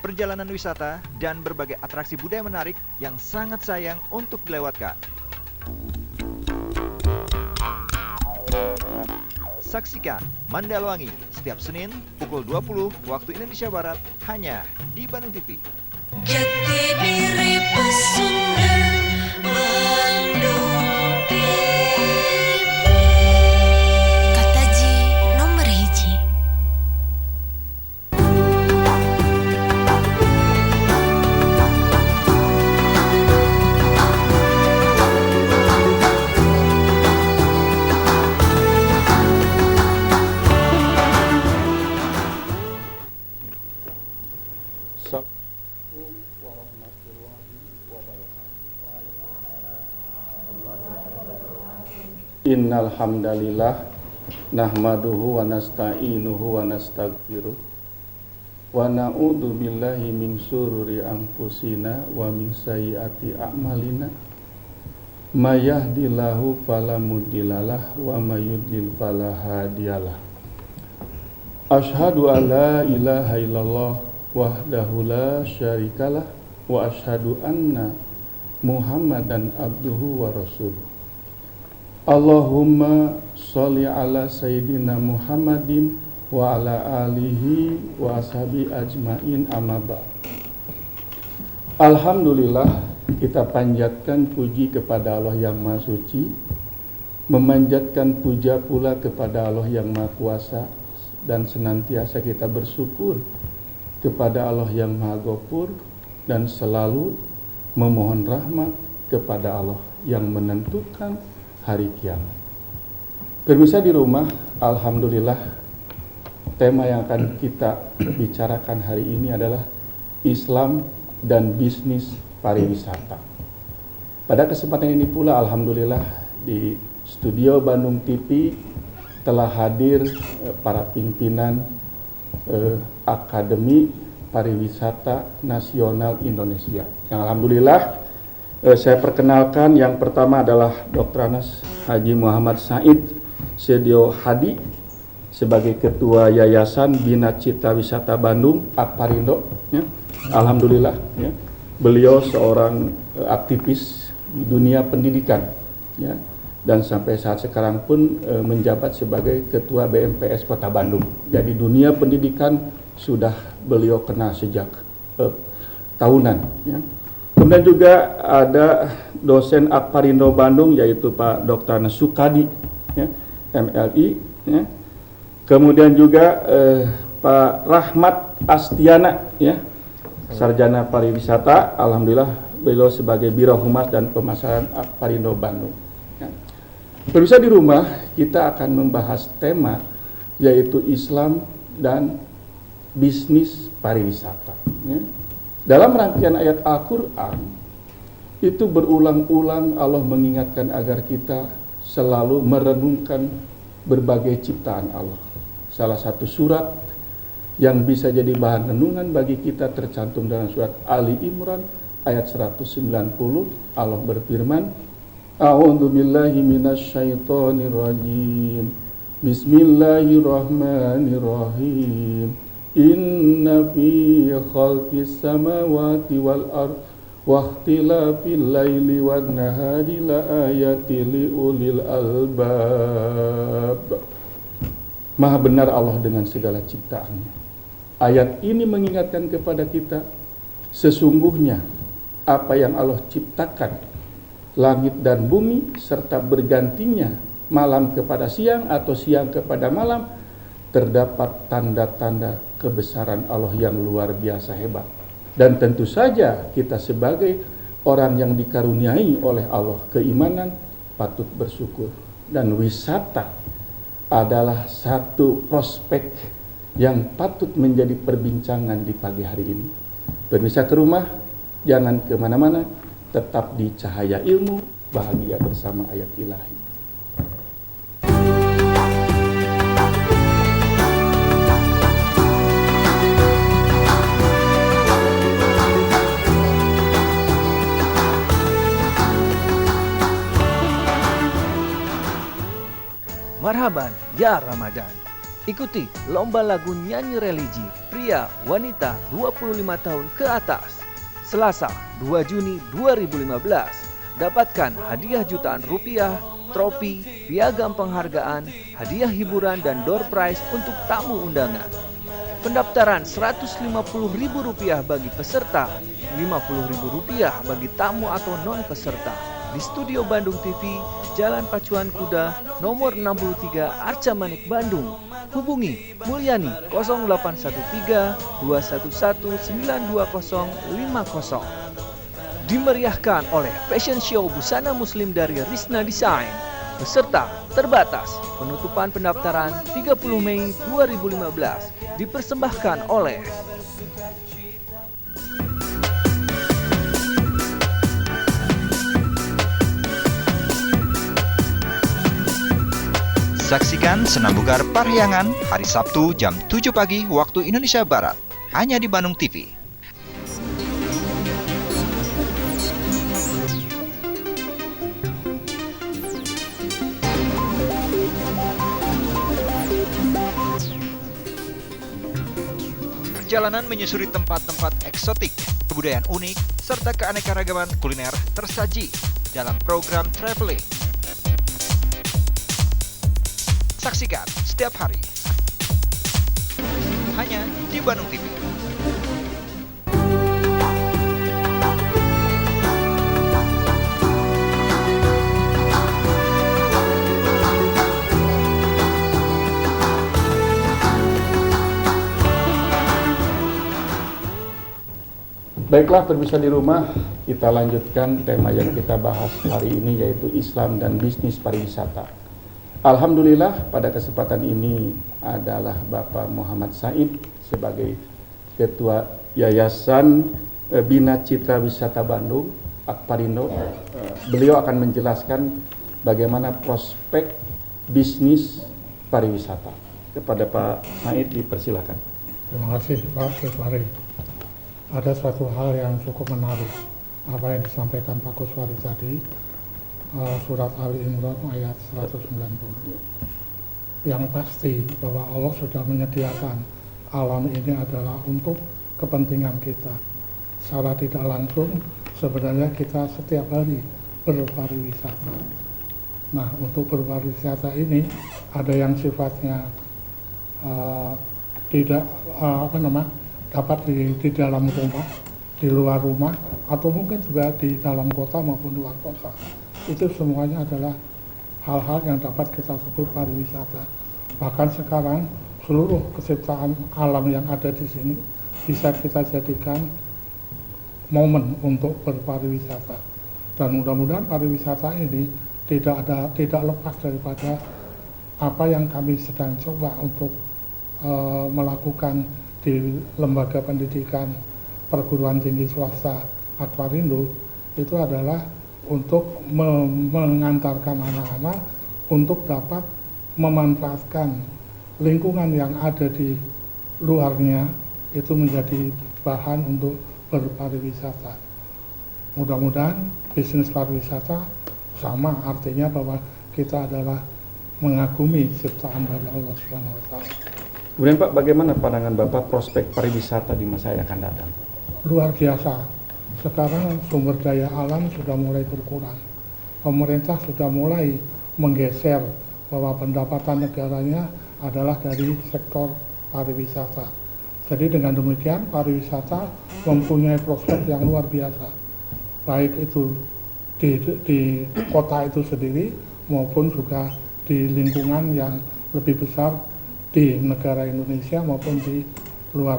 perjalanan wisata, dan berbagai atraksi budaya menarik yang sangat sayang untuk dilewatkan. Saksikan Mandalwangi setiap Senin pukul 20 waktu Indonesia Barat hanya di Bandung TV. Jati diri pesona Bandung TV. Kata Ji nomor hiji. Assalamualaikum warahmatullahi wabarakatuh. Innal hamdalillah nahmaduhu wa nasta'inuhu wa nastaghfiruh wa na'udzu billahi min syururi anfusina wa min sayyiati a'malina may yahdihillahu fala mudhillalah wa may yudlil fala hadiyalah. Asyhadu an la ilaha illallah wahdahu la syarikalah wa asyhadu anna Muhammadan abduhu wa rasuluh. Allahumma sholli ala sayyidina Muhammadin wa ala alihi wa ashabi ajmain amma ba'd. Alhamdulillah, kita panjatkan puji kepada Allah yang Maha Suci, memanjatkan puja pula kepada Allah yang Maha Kuasa, dan senantiasa kita bersyukur kepada Allah yang Maha Ghafur dan selalu memohon rahmat kepada Allah yang menentukan hari kiamat. Pemirsa di rumah, alhamdulillah, tema yang akan kita bicarakan hari ini adalah Islam dan bisnis pariwisata. Pada kesempatan ini pula, alhamdulillah, di studio Bandung TV telah hadir para pimpinan Akademi Pariwisata Nasional Indonesia. Yang alhamdulillah saya perkenalkan, yang pertama adalah Dr. Anas Haji Muhammad Said Sedio Hadi sebagai Ketua Yayasan Bina Cita Wisata Bandung Akparindo. Ya. Alhamdulillah, ya. Beliau seorang aktivis di dunia pendidikan, ya. Dan sampai saat sekarang pun menjabat sebagai Ketua BMPS Kota Bandung. Jadi dunia pendidikan sudah beliau kenal sejak tahunan. Ya. Kemudian juga ada dosen Akparindo Bandung, yaitu Pak Dr. Sukadi, ya, MLI. Ya. Kemudian juga Pak Rahmat Astiana, ya, Sarjana Pariwisata. Alhamdulillah beliau sebagai Biro Humas dan Pemasaran Akparindo Bandung. Pemirsa di rumah, kita akan membahas tema yaitu Islam dan bisnis pariwisata. Ya. Dalam rangkaian ayat Al-Quran, itu berulang-ulang Allah mengingatkan agar kita selalu merenungkan berbagai ciptaan Allah. Salah satu surat yang bisa jadi bahan renungan bagi kita tercantum dalam surat Ali Imran ayat 190. Allah berfirman, A'udzu billahi minasyaitonir rajim. Bismillahirrahmanirrahim. Inna fi khalqis samawati wal ardh wa ikhtilafil laili wan nahari la ayatil liulil albab. Maha benar Allah dengan segala ciptaannya. Ayat ini mengingatkan kepada kita, sesungguhnya apa yang Allah ciptakan, langit dan bumi, serta bergantinya malam kepada siang atau siang kepada malam, terdapat tanda-tanda kebesaran Allah yang luar biasa hebat. Dan tentu saja kita sebagai orang yang dikaruniai oleh Allah keimanan patut bersyukur. Dan wisata adalah satu prospek yang patut menjadi perbincangan di pagi hari ini. Pemirsa ke rumah, jangan kemana-mana, tetap di cahaya ilmu, bahagia bersama ayat ilahi. Marhaban ya Ramadan. Ikuti lomba lagu nyanyi religi pria wanita 25 tahun ke atas. Selasa 2 Juni 2015. Dapatkan hadiah jutaan rupiah, trofi, piagam penghargaan, hadiah hiburan dan door prize untuk tamu undangan. Pendaftaran Rp150.000 bagi peserta, Rp50.000 bagi tamu atau non peserta. Di Studio Bandung TV, Jalan Pacuan Kuda, nomor 63 Arca Manik, Bandung. Hubungi Mulyani 0813 211 92050. Dimeriahkan oleh fashion show busana muslim dari Risna Design. Peserta terbatas. Penutupan pendaftaran 30 Mei 2015. Dipersembahkan oleh Saksikan Senam Bugar Parahyangan hari Sabtu jam 7 pagi waktu Indonesia Barat. Hanya di Bandung TV. Perjalanan menyusuri tempat-tempat eksotik, kebudayaan unik, serta keanekaragaman kuliner tersaji dalam program traveling. Saksikan setiap hari hanya di Bandung TV. Baiklah pemirsa di rumah, kita lanjutkan tema yang kita bahas hari ini yaitu Islam dan bisnis pariwisata. Alhamdulillah pada kesempatan ini adalah Bapak Muhammad Said sebagai Ketua Yayasan Bina Citra Wisata Bandung, Akparindo. Beliau akan menjelaskan bagaimana prospek bisnis pariwisata. Kepada Pak Said dipersilakan. Terima kasih Pak Kuswari. Ada suatu hal yang cukup menarik apa yang disampaikan Pak Kuswari tadi. Surat Ali Imran ayat 190. Yang pasti bahwa Allah sudah menyediakan alam ini adalah untuk kepentingan kita. Secara tidak langsung sebenarnya kita setiap hari berpariwisata. Nah, untuk berpariwisata ini ada yang sifatnya tidak dapat di dalam rumah, di luar rumah, atau mungkin juga di dalam kota maupun luar kota. Itu semuanya adalah hal-hal yang dapat kita sebut pariwisata. Bahkan sekarang seluruh kenciptaan alam yang ada di sini bisa kita jadikan momen untuk berpariwisata. Dan mudah-mudahan pariwisata ini tidak lepas daripada apa yang kami sedang coba untuk melakukan di lembaga pendidikan perguruan tinggi swasta Akparindo. Itu adalah untuk mengantarkan anak-anak untuk dapat memanfaatkan lingkungan yang ada di luarnya itu menjadi bahan untuk berpariwisata. Mudah-mudahan bisnis pariwisata sama artinya bahwa kita adalah mengagumi ciptaan dari Allah Subhanahu wa taala. Kemudian Pak, bagaimana pandangan Bapak prospek pariwisata di masa yang akan datang? Luar biasa. Sekarang sumber daya alam sudah mulai berkurang. Pemerintah sudah mulai menggeser bahwa pendapatan negaranya adalah dari sektor pariwisata. Jadi dengan demikian pariwisata mempunyai prospek yang luar biasa. Baik itu di kota itu sendiri maupun juga di lingkungan yang lebih besar di negara Indonesia maupun di luar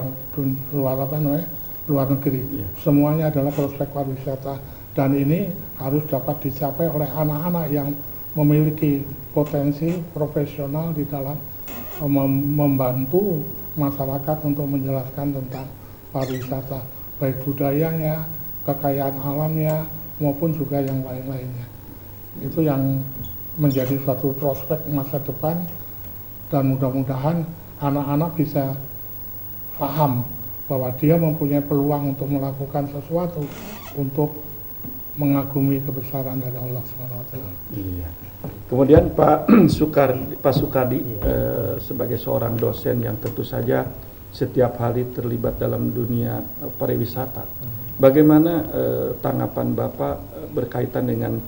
negeri. Semuanya adalah prospek pariwisata dan ini harus dapat dicapai oleh anak-anak yang memiliki potensi profesional di dalam membantu masyarakat untuk menjelaskan tentang pariwisata, baik budayanya, kekayaan alamnya maupun juga yang lain-lainnya. Itu yang menjadi suatu prospek masa depan dan mudah-mudahan anak-anak bisa paham bahwa dia mempunyai peluang untuk melakukan sesuatu untuk mengagumi kebesaran dari Allah SWT. Iya. Kemudian Pak Sukardi sebagai seorang dosen yang tentu saja setiap hari terlibat dalam dunia pariwisata. Bagaimana tanggapan Bapak berkaitan dengan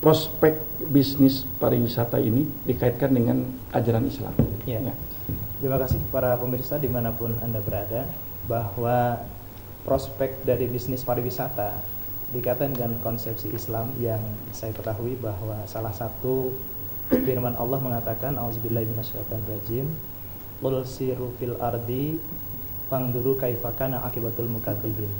prospek bisnis pariwisata ini dikaitkan dengan ajaran Islam? Ya. Terima kasih para pemirsa dimanapun Anda berada, bahwa prospek dari bisnis pariwisata dikaitkan dengan konsepsi Islam yang saya ketahui bahwa salah satu firman Allah mengatakan auzubillahi minasyaitonirrajim qul siru fil ardi fangduru kaifa kana akibatul mukadzibin,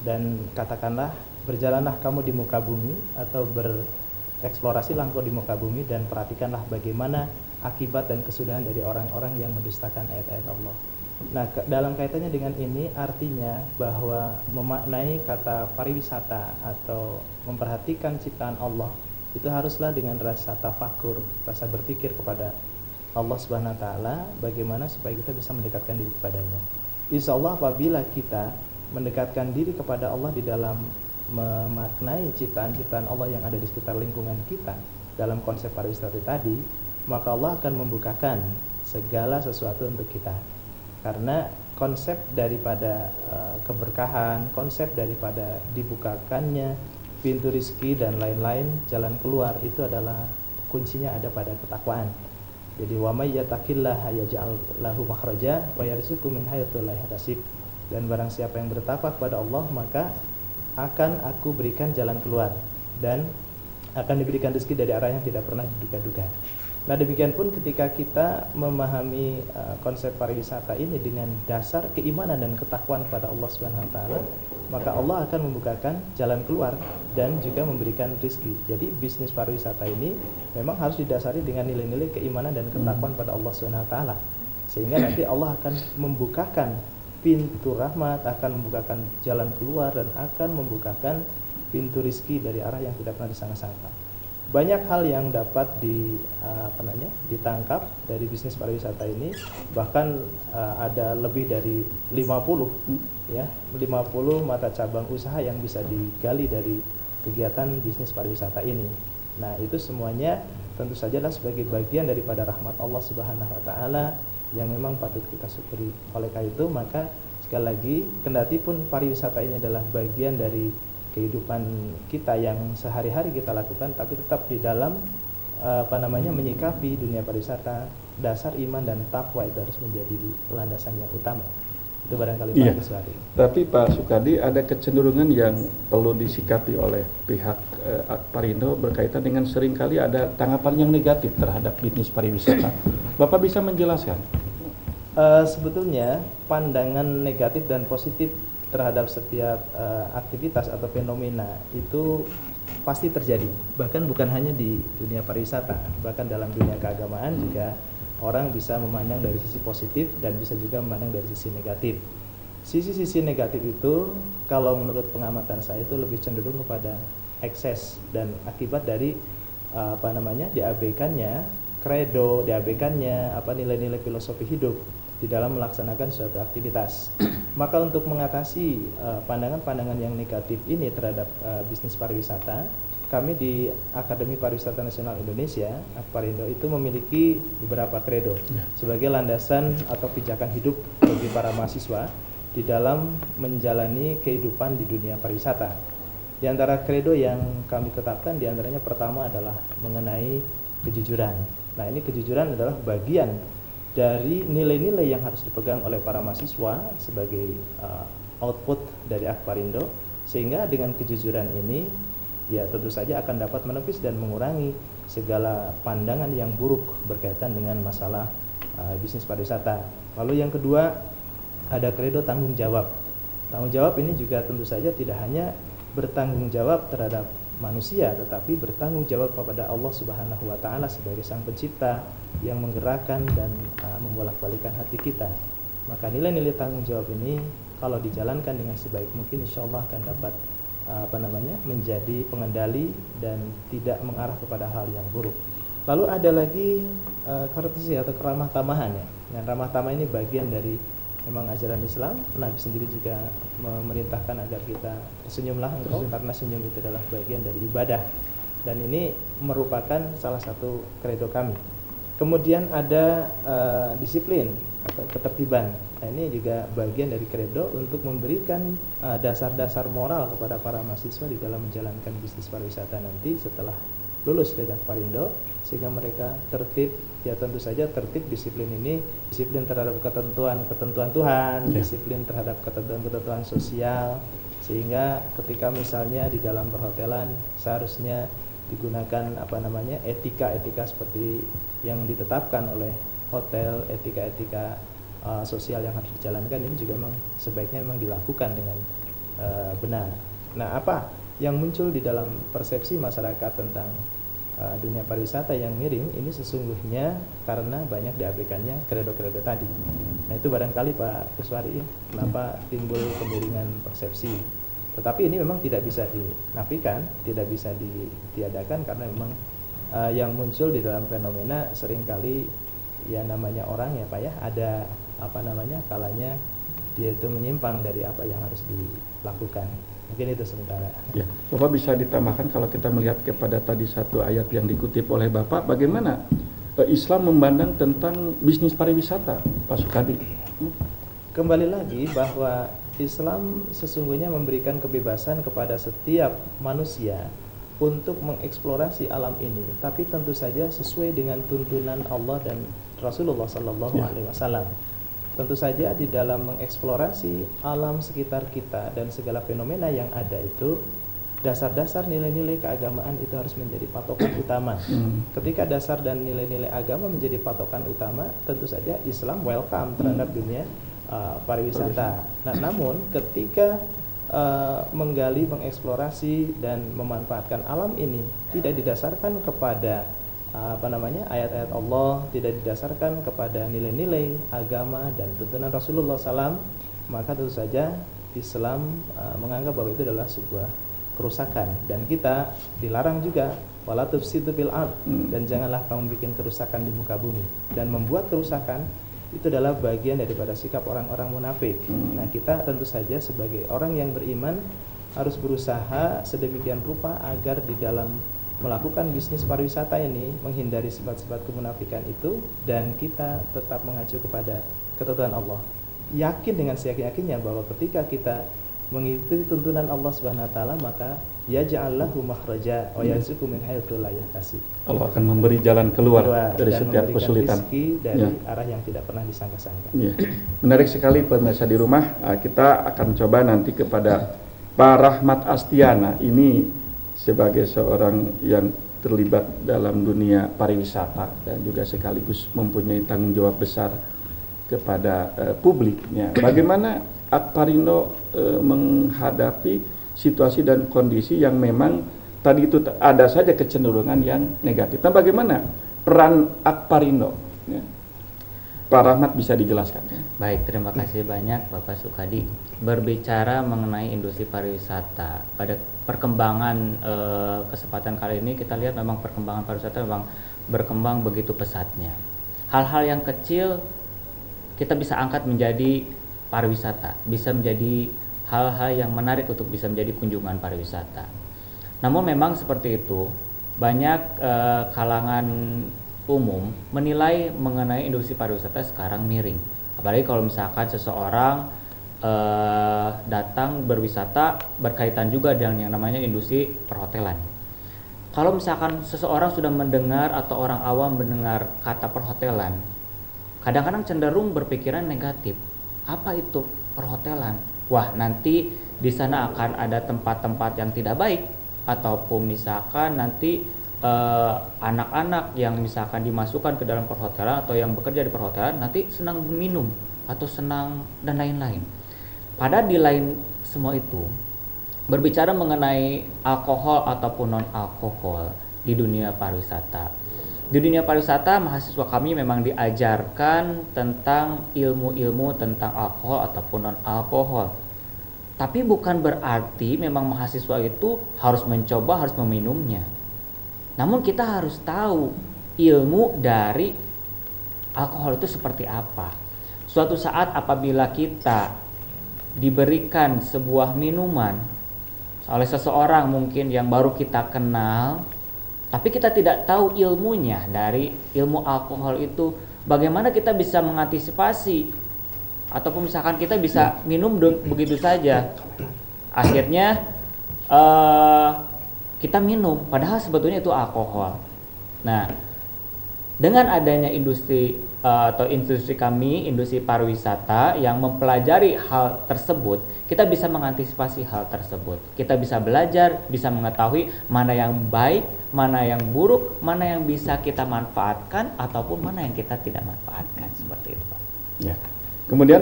dan katakanlah berjalanlah kamu di muka bumi atau bereksplorasilah engkau di muka bumi dan perhatikanlah bagaimana akibat dan kesudahan dari orang-orang yang mendustakan ayat-ayat Allah. Nah, dalam kaitannya dengan ini artinya bahwa memaknai kata pariwisata atau memperhatikan ciptaan Allah itu haruslah dengan rasa tafakur, rasa berpikir kepada Allah Subhanahu wa taala bagaimana supaya kita bisa mendekatkan diri kepadanya. Insya Allah apabila kita mendekatkan diri kepada Allah di dalam memaknai ciptaan-ciptaan Allah yang ada di sekitar lingkungan kita dalam konsep pariwisata tadi, maka Allah akan membukakan segala sesuatu untuk kita. Karena konsep daripada keberkahan, konsep daripada dibukakannya pintu rizki dan lain-lain, jalan keluar itu adalah kuncinya ada pada ketakwaan. Jadi wa may yattaqillaha yaj'al lahu makhraja wa yarzuqhu min haitsu la yahtasib. Dan barang siapa yang bertakwa kepada Allah, maka akan aku berikan jalan keluar dan akan diberikan rezeki dari arah yang tidak pernah diduga-duga. Nah, demikian pun ketika kita memahami konsep pariwisata ini dengan dasar keimanan dan ketakwaan kepada Allah Subhanahu wa taala, maka Allah akan membukakan jalan keluar dan juga memberikan rezeki. Jadi bisnis pariwisata ini memang harus didasari dengan nilai-nilai keimanan dan ketakwaan pada Allah Subhanahu wa taala. Sehingga nanti Allah akan membukakan pintu rahmat, akan membukakan jalan keluar dan akan membukakan pintu rizki dari arah yang tidak pernah disangka-sangka. Banyak hal yang dapat ditangkap dari bisnis pariwisata ini, bahkan ada lebih dari 50 mata cabang usaha yang bisa digali dari kegiatan bisnis pariwisata ini. Nah, itu semuanya tentu saja sebagai bagian daripada rahmat Allah Subhanahu wa taala yang memang patut kita syukuri. Oleh karena itu, maka sekali lagi, kendati pun pariwisata ini adalah bagian dari kehidupan kita yang sehari-hari kita lakukan, tapi tetap di dalam menyikapi dunia pariwisata, dasar iman dan takwa itu harus menjadi landasan yang utama. Itu barangkali Pak Kiswari. Tapi Pak Sukardi, ada kecenderungan yang perlu disikapi oleh pihak Akparindo berkaitan dengan seringkali ada tanggapan yang negatif terhadap bisnis pariwisata. Bapak bisa menjelaskan? Sebetulnya pandangan negatif dan positif terhadap setiap aktivitas atau fenomena itu pasti terjadi. Bahkan bukan hanya di dunia pariwisata, bahkan dalam dunia keagamaan juga orang bisa memandang dari sisi positif dan bisa juga memandang dari sisi negatif. Sisi-sisi negatif itu kalau menurut pengamatan saya itu lebih cenderung kepada ekses dan akibat dari diabaikannya kredo, diabaikannya nilai-nilai filosofi hidup di dalam melaksanakan suatu aktivitas. Maka untuk mengatasi pandangan-pandangan yang negatif ini terhadap bisnis pariwisata, kami di Akademi Pariwisata Nasional Indonesia, Akparindo, itu memiliki beberapa kredo sebagai landasan atau pijakan hidup bagi para mahasiswa di dalam menjalani kehidupan di dunia pariwisata. Di antara kredo yang kami tetapkan, di antaranya pertama adalah mengenai kejujuran. Nah, ini kejujuran adalah bagian dari nilai-nilai yang harus dipegang oleh para mahasiswa sebagai output dari Akparindo, sehingga dengan kejujuran ini ya tentu saja akan dapat menepis dan mengurangi segala pandangan yang buruk berkaitan dengan masalah bisnis pariwisata. Lalu yang kedua ada kredo tanggung jawab. Tanggung jawab ini juga tentu saja tidak hanya bertanggung jawab terhadap manusia, tetapi bertanggung jawab kepada Allah Subhanahu wa taala sebagai sang pencipta yang menggerakkan dan membolak-balikan hati kita. Maka nilai-nilai tanggung jawab ini kalau dijalankan dengan sebaik mungkin, insya Allah akan dapat menjadi pengendali dan tidak mengarah kepada hal yang buruk. Lalu ada lagi courtesy atau keramah tamahan ya. Dan ramah tamah ini bagian dari memang ajaran Islam. Nabi sendiri juga memerintahkan agar kita senyumlah engkau, karena senyum itu adalah bagian dari ibadah, dan ini merupakan salah satu kredo kami. Kemudian ada disiplin atau ketertiban. Nah, ini juga bagian dari kredo untuk memberikan dasar-dasar moral kepada para mahasiswa di dalam menjalankan bisnis pariwisata nanti setelah lulus dari Akparindo, sehingga mereka tertib. Ya tentu saja tertib, disiplin ini disiplin terhadap ketentuan Tuhan, disiplin terhadap ketentuan sosial, sehingga ketika misalnya di dalam perhotelan seharusnya digunakan etika seperti yang ditetapkan oleh hotel, etika sosial yang harus dijalankan, ini juga memang sebaiknya memang dilakukan dengan benar. Nah, apa yang muncul di dalam persepsi masyarakat tentang dunia pariwisata yang miring ini sesungguhnya karena banyak diabaikannya kredo-kredo tadi. Nah, itu barangkali Pak Kuswari, kenapa timbul kemiringan persepsi. Tetapi ini memang tidak bisa dinafikan, tidak bisa ditiadakan, karena memang yang muncul di dalam fenomena seringkali ya namanya orang ya Pak ya, ada kalanya dia itu menyimpang dari apa yang harus dilakukan. Mungkin itu sementara. Ya, Bapak bisa ditambahkan kalau kita melihat kepada tadi satu ayat yang dikutip oleh Bapak, bagaimana Islam memandang tentang bisnis pariwisata, Pak Sukadi? Kembali lagi bahwa Islam sesungguhnya memberikan kebebasan kepada setiap manusia untuk mengeksplorasi alam ini, tapi tentu saja sesuai dengan tuntunan Allah dan Rasulullah SAW. Tentu saja di dalam mengeksplorasi alam sekitar kita dan segala fenomena yang ada itu, dasar-dasar nilai-nilai keagamaan itu harus menjadi patokan utama. Ketika dasar dan nilai-nilai agama menjadi patokan utama, tentu saja Islam welcome terhadap dunia pariwisata. Nah, namun ketika menggali, mengeksplorasi dan memanfaatkan alam ini tidak didasarkan kepada ayat-ayat Allah, tidak didasarkan kepada nilai-nilai agama dan tuntunan Rasulullah SAW, maka tentu saja Islam menganggap bahwa itu adalah sebuah kerusakan, dan kita dilarang juga wala tufsidu fil ard, dan janganlah kamu bikin kerusakan di muka bumi. Dan membuat kerusakan itu adalah bagian daripada sikap orang-orang munafik. Nah, kita tentu saja sebagai orang yang beriman harus berusaha sedemikian rupa agar di dalam melakukan bisnis pariwisata ini menghindari sifat-sifat kemunafikan itu, dan kita tetap mengacu kepada ketentuan Allah. Yakin dengan seyakin-yakinnya bahwa ketika kita mengikuti tuntunan Allah Subhanahu wa taala, maka yaj'allahu makhraja wa yarzuqhu min haitsu la yahtasib. Allah akan memberi jalan keluar dari setiap kesulitan, dari arah yang tidak pernah disangka-sangka. Ya. Menarik sekali pemirsa di rumah. Kita akan coba nanti kepada Pak Rahmat Astiana, ini sebagai seorang yang terlibat dalam dunia pariwisata dan juga sekaligus mempunyai tanggung jawab besar kepada publiknya. Bagaimana Akparindo menghadapi situasi dan kondisi yang memang tadi itu ada saja kecenderungan yang negatif. Nah, bagaimana peran Akparindo? Ya. Pak Rahmat bisa dijelaskan. Ya. Baik, terima kasih banyak Bapak Sukadi. Berbicara mengenai industri pariwisata, pada perkembangan kesempatan kali ini kita lihat memang perkembangan pariwisata memang berkembang begitu pesatnya. Hal-hal yang kecil kita bisa angkat menjadi pariwisata, bisa menjadi hal-hal yang menarik untuk bisa menjadi kunjungan pariwisata. Namun memang seperti itu, banyak kalangan umum menilai mengenai industri pariwisata sekarang miring. Apalagi kalau misalkan seseorang datang berwisata berkaitan juga dengan yang namanya industri perhotelan. Kalau misalkan seseorang sudah mendengar atau orang awam mendengar kata perhotelan, kadang-kadang cenderung berpikiran negatif. Apa itu perhotelan? Wah, nanti di sana akan ada tempat-tempat yang tidak baik, ataupun misalkan nanti anak-anak yang misalkan dimasukkan ke dalam perhotelan atau yang bekerja di perhotelan nanti senang minum atau senang dan lain-lain. Padahal di lain semua itu, berbicara mengenai alkohol ataupun non-alkohol di dunia pariwisata. Di dunia pariwisata, mahasiswa kami memang diajarkan tentang ilmu-ilmu tentang alkohol ataupun non-alkohol. Tapi bukan berarti memang mahasiswa itu harus mencoba, harus meminumnya. Namun kita harus tahu ilmu dari alkohol itu seperti apa, suatu saat apabila kita diberikan sebuah minuman oleh seseorang mungkin yang baru kita kenal, tapi kita tidak tahu ilmunya dari ilmu alkohol itu, bagaimana kita bisa mengantisipasi, ataupun misalkan kita bisa minum begitu saja, akhirnya kita minum padahal sebetulnya itu alkohol. Nah, dengan adanya industri atau industri kami, industri pariwisata yang mempelajari hal tersebut, kita bisa mengantisipasi hal tersebut. Kita bisa belajar, bisa mengetahui mana yang baik, mana yang buruk, mana yang bisa kita manfaatkan ataupun mana yang kita tidak manfaatkan, seperti itu, Pak. Ya. Kemudian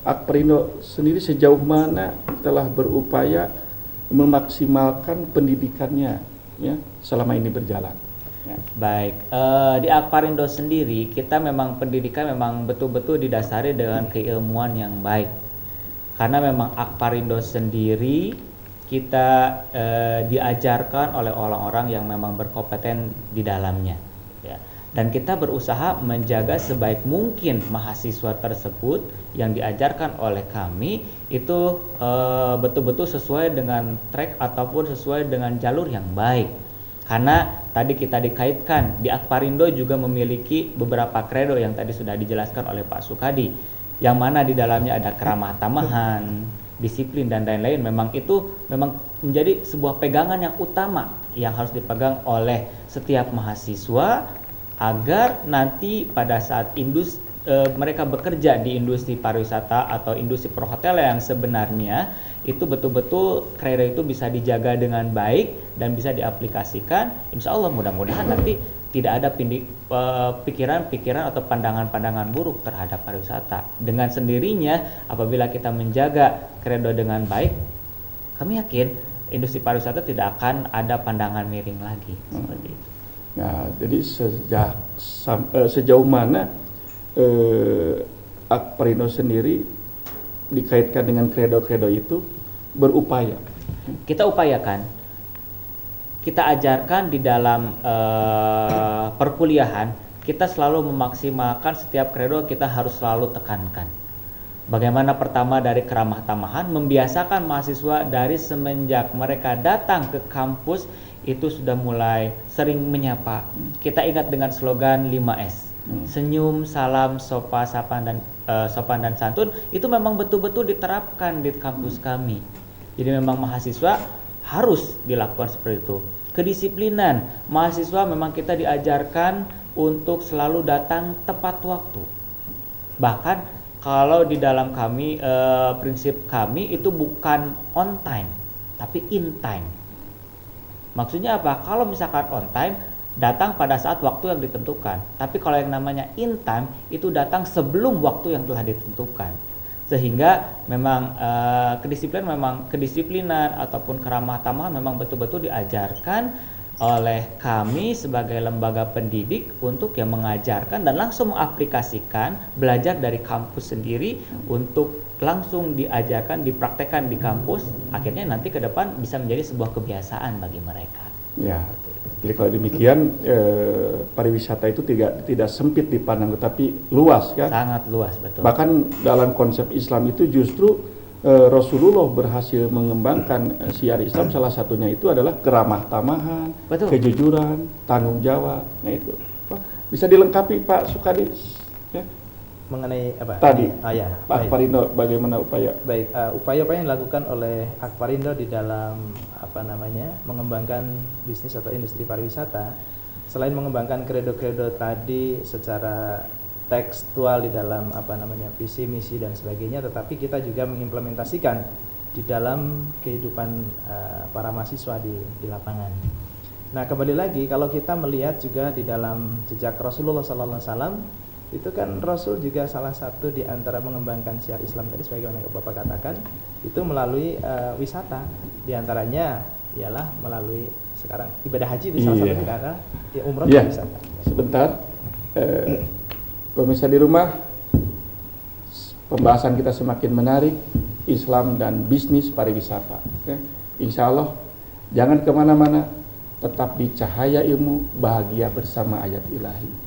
Akperindo sendiri sejauh mana telah berupaya memaksimalkan pendidikannya ya selama ini berjalan? Ya. Baik, di Akperindo sendiri kita memang pendidikan memang betul-betul didasari dengan keilmuan yang baik. Karena memang Akperindo sendiri kita diajarkan oleh orang-orang yang memang berkompeten di dalamnya. Ya. Dan kita berusaha menjaga sebaik mungkin mahasiswa tersebut yang diajarkan oleh kami itu betul-betul sesuai dengan track ataupun sesuai dengan jalur yang baik. Karena tadi kita dikaitkan di Akperindo juga memiliki beberapa kredo yang tadi sudah dijelaskan oleh Pak Sukadi, yang mana di dalamnya ada keramah tamahan, disiplin dan lain-lain. Memang itu memang menjadi sebuah pegangan yang utama yang harus dipegang oleh setiap mahasiswa agar nanti pada saat mereka bekerja di industri pariwisata atau industri perhotelan yang sebenarnya itu betul-betul kredo itu bisa dijaga dengan baik dan bisa diaplikasikan. Insya Allah mudah-mudahan nanti tidak ada pikiran-pikiran atau pandangan-pandangan buruk terhadap pariwisata. Dengan sendirinya apabila kita menjaga kredo dengan baik, kami yakin industri pariwisata tidak akan ada pandangan miring lagi seperti itu. Nah, jadi sejauh mana Akperindo sendiri dikaitkan dengan kredo-kredo itu berupaya? Kita upayakan, kita ajarkan di dalam perkuliahan, kita selalu memaksimalkan setiap kredo kita harus selalu tekankan. Bagaimana pertama dari keramah tamahan, membiasakan mahasiswa dari semenjak mereka datang ke kampus itu sudah mulai sering menyapa. Kita ingat dengan slogan 5S. Senyum, salam, sopan dan santun itu memang betul-betul diterapkan di kampus kami. Jadi memang mahasiswa harus dilakukan seperti itu. Kedisiplinan, mahasiswa memang kita diajarkan untuk selalu datang tepat waktu. Bahkan kalau di dalam kami prinsip kami itu bukan on time, tapi in time. Maksudnya apa? Kalau misalkan on time, datang pada saat waktu yang ditentukan. Tapi kalau yang namanya in time, itu datang sebelum waktu yang telah ditentukan. Sehingga memang kedisiplinan ataupun keramah tamahan memang betul-betul diajarkan oleh kami sebagai lembaga pendidik untuk yang mengajarkan dan langsung mengaplikasikan, belajar dari kampus sendiri untuk langsung diajarkan, dipraktekkan di kampus, akhirnya nanti ke depan bisa menjadi sebuah kebiasaan bagi mereka. Ya, jadi kalau demikian pariwisata itu tidak sempit dipandang, tetapi luas kan? Sangat luas, betul. Bahkan dalam konsep Islam itu justru Rasulullah berhasil mengembangkan syiar Islam, salah satunya itu adalah keramah tamahan, betul, kejujuran, tanggung jawab. Nah itu bisa dilengkapi Pak Sukadi ya? Mengenai apa tadi ya, Pak Akperindo bagaimana upaya? Baik, upaya-upaya yang dilakukan oleh Akperindo di dalam mengembangkan bisnis atau industri pariwisata, selain mengembangkan kredo-kredo tadi secara tekstual di dalam visi misi dan sebagainya, tetapi kita juga mengimplementasikan di dalam kehidupan para mahasiswa di lapangan. Nah, kembali lagi kalau kita melihat juga di dalam jejak Rasulullah SAW, itu kan Rasul juga salah satu di antara mengembangkan syiar Islam tadi sebagaimana Bapak katakan itu melalui wisata, di antaranya ialah melalui sekarang ibadah haji itu salah satu karena umroh dan wisata. Sebentar, pemirsa di rumah, pembahasan kita semakin menarik, Islam dan bisnis pariwisata. Ya. Insya Allah jangan kemana-mana, tetap di cahaya ilmu, bahagia bersama ayat ilahi.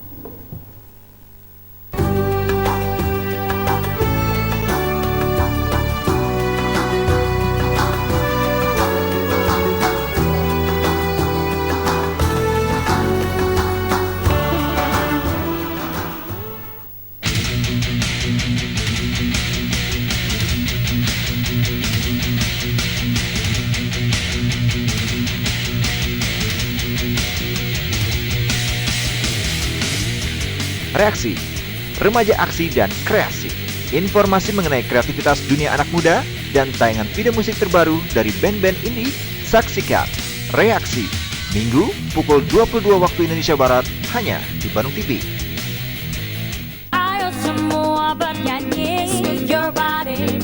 Reaksi, Remaja Aksi dan Kreasi. Informasi mengenai kreativitas dunia anak muda dan tayangan video musik terbaru dari band-band indie, saksikan Reaksi Minggu pukul 22 waktu Indonesia Barat hanya di Bandung TV. Ayo semua bernyanyi, move your body,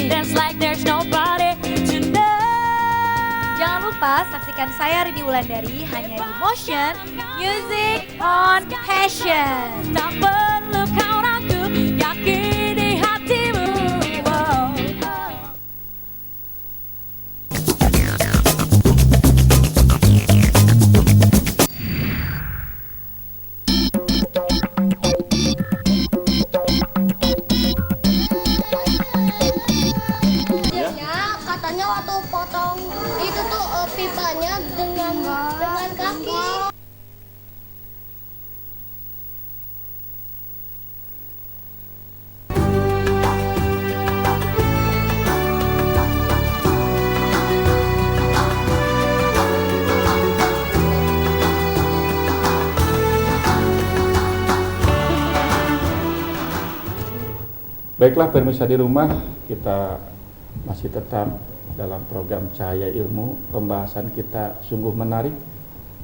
dance like there's nobody tonight. Jangan lupa saksikan saya Rini Wulandari hanya di Motion Music on Passion. Tak perlu kau ragu, yakini hatimu. Katanya waktu potong itu tuh pipanya dengan kaki. Baiklah pemirsa di rumah, kita masih tetap dalam program Cahaya Ilmu. Pembahasan kita sungguh menarik.